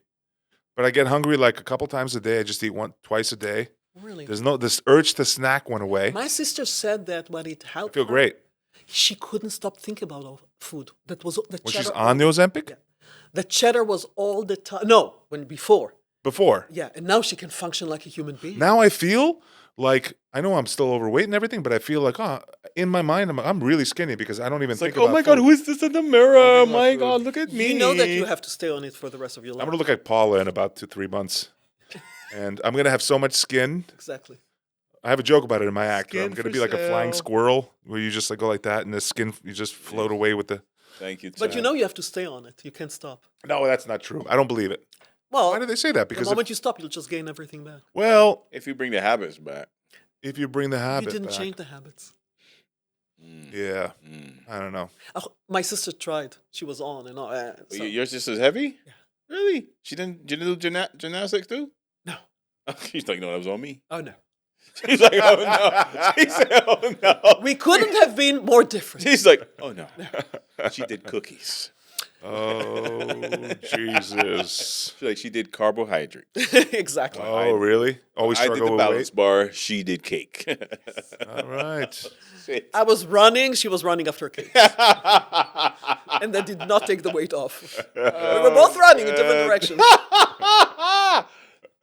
but I get hungry like a couple times a day. I just eat twice a day. Really? This urge to snack went away. My sister said that when it I helped feel her, great. she couldn't stop thinking about food. That was the When cheddar. she's on the Ozempic? Yeah. The cheddar was all the time. No, before. Before. Yeah, and now she can function like a human being. Now I feel like, I know I'm still overweight and everything, but I feel like, in my mind, I'm really skinny because I don't even It's think like, oh about my God, food. who is this in the mirror? Don't think about My food. God, look at me. You know that you have to stay on it for the rest of your life. I'm going to look like Paola in about 2-3 months. And I'm going to have so much skin. Exactly. I have a joke about it in my act. Where I'm Skin going to for be like a flying sale. squirrel where you just like go like that and the skin, you just float away with the... Thank you. But you Chad. know you have to stay on it. You can't stop. No, that's not true. I don't believe it. Well, Why do they say that? the Because, moment you stop, you'll just gain everything back. well, if you bring the habits back. if you bring the habit You didn't back. change the habits. Yeah. I don't know. My sister tried. She was on and on. So- Your sister's heavy? Yeah. Really? She didn't do gymnastics too? No. She's like, no, that was on me. Oh, no. She's like, oh no. She said, oh no. We couldn't have been more different. She's like, oh no. She did cookies. Oh, Jesus. She's like, she did carbohydrate. Exactly. Oh, really? Always I did struggle the with balance weight? bar. She did cake. All right. Shit. I was running. She was running after cakes. And that did not take the weight off. We were both running in different directions.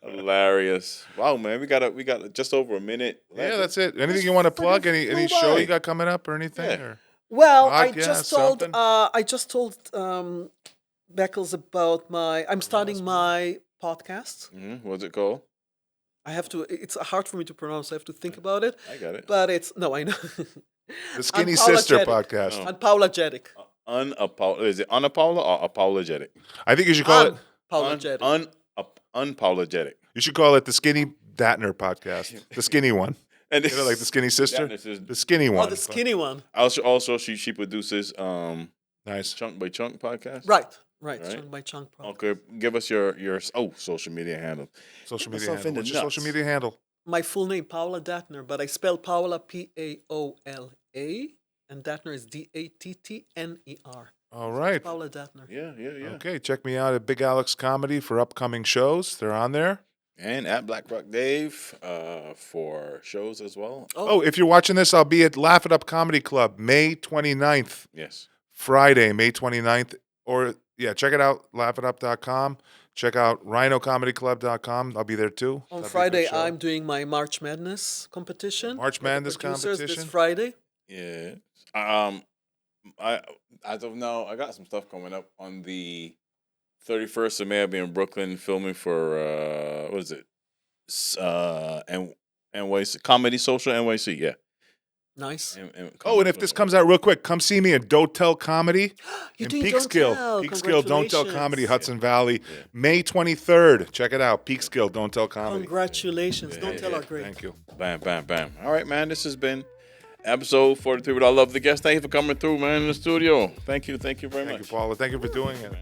Hilarious. Wow, man. We got just over a minute left. Yeah, that's it. Anything you want to plug? Any flew show by. you got coming up or anything? Yeah. Or? Well, Podcast, something? I just told Beckles about I'm starting my podcast. What's it called? I have to. It's hard for me to pronounce. I have to think about it. I got it. But I know. The Skinny Sister Unapologetic. podcast. Unapologetic. Is it unapologetic or apologetic? I think you should call it. Unapologetic. Unapologetic. You should call it the Skinny Dattner podcast. The skinny one. And You know, like the Skinny Sister. Dattner says- The skinny one. Oh, the skinny one. Also, she produces Nice. Chunk by Chunk podcast. Right. Right. Chunk by chunk. Okay, give us your social media handle. Social Get media myself in handle. the What's your nuts. social media handle? My full name, Paola Dattner, but I spell Paola Paola, and Dattner is Dattner. All right. Paola Dattner. Yeah. Okay, check me out at Big Alex Comedy for upcoming shows. They're on there. And at Black Rock Dave for shows as well. Oh, if you're watching this, I'll be at Laugh It Up Comedy Club May 29th, Yes. Friday, May 29th. Or, yeah, check it out, laughitup.com. Check out rhinocomedyclub.com. I'll be there too. On That'd be a good Friday, show. I'm doing my March Madness competition. March with the Madness producers competition? This Friday. Yeah. I as of now, I got some stuff coming up on the 31st of May. I'll be in Brooklyn filming for what is it? NYC Comedy Social NYC. Yeah. Nice. Oh, and if this comes out real quick, come see me at Don't Tell Comedy You're in doing Don't Tell. Peekskill, Don't Tell Comedy, Congratulations. Hudson Valley, May 23rd. Check it out, Peekskill, Don't Tell Comedy. Congratulations. Don't Tell are great. Thank you. Bam, bam, bam. All right, man. This has been episode 43 with I Love the Guest. Thank you for coming through, man, in the studio. Thank you very Thank much. you, Paula. Thank you for doing it.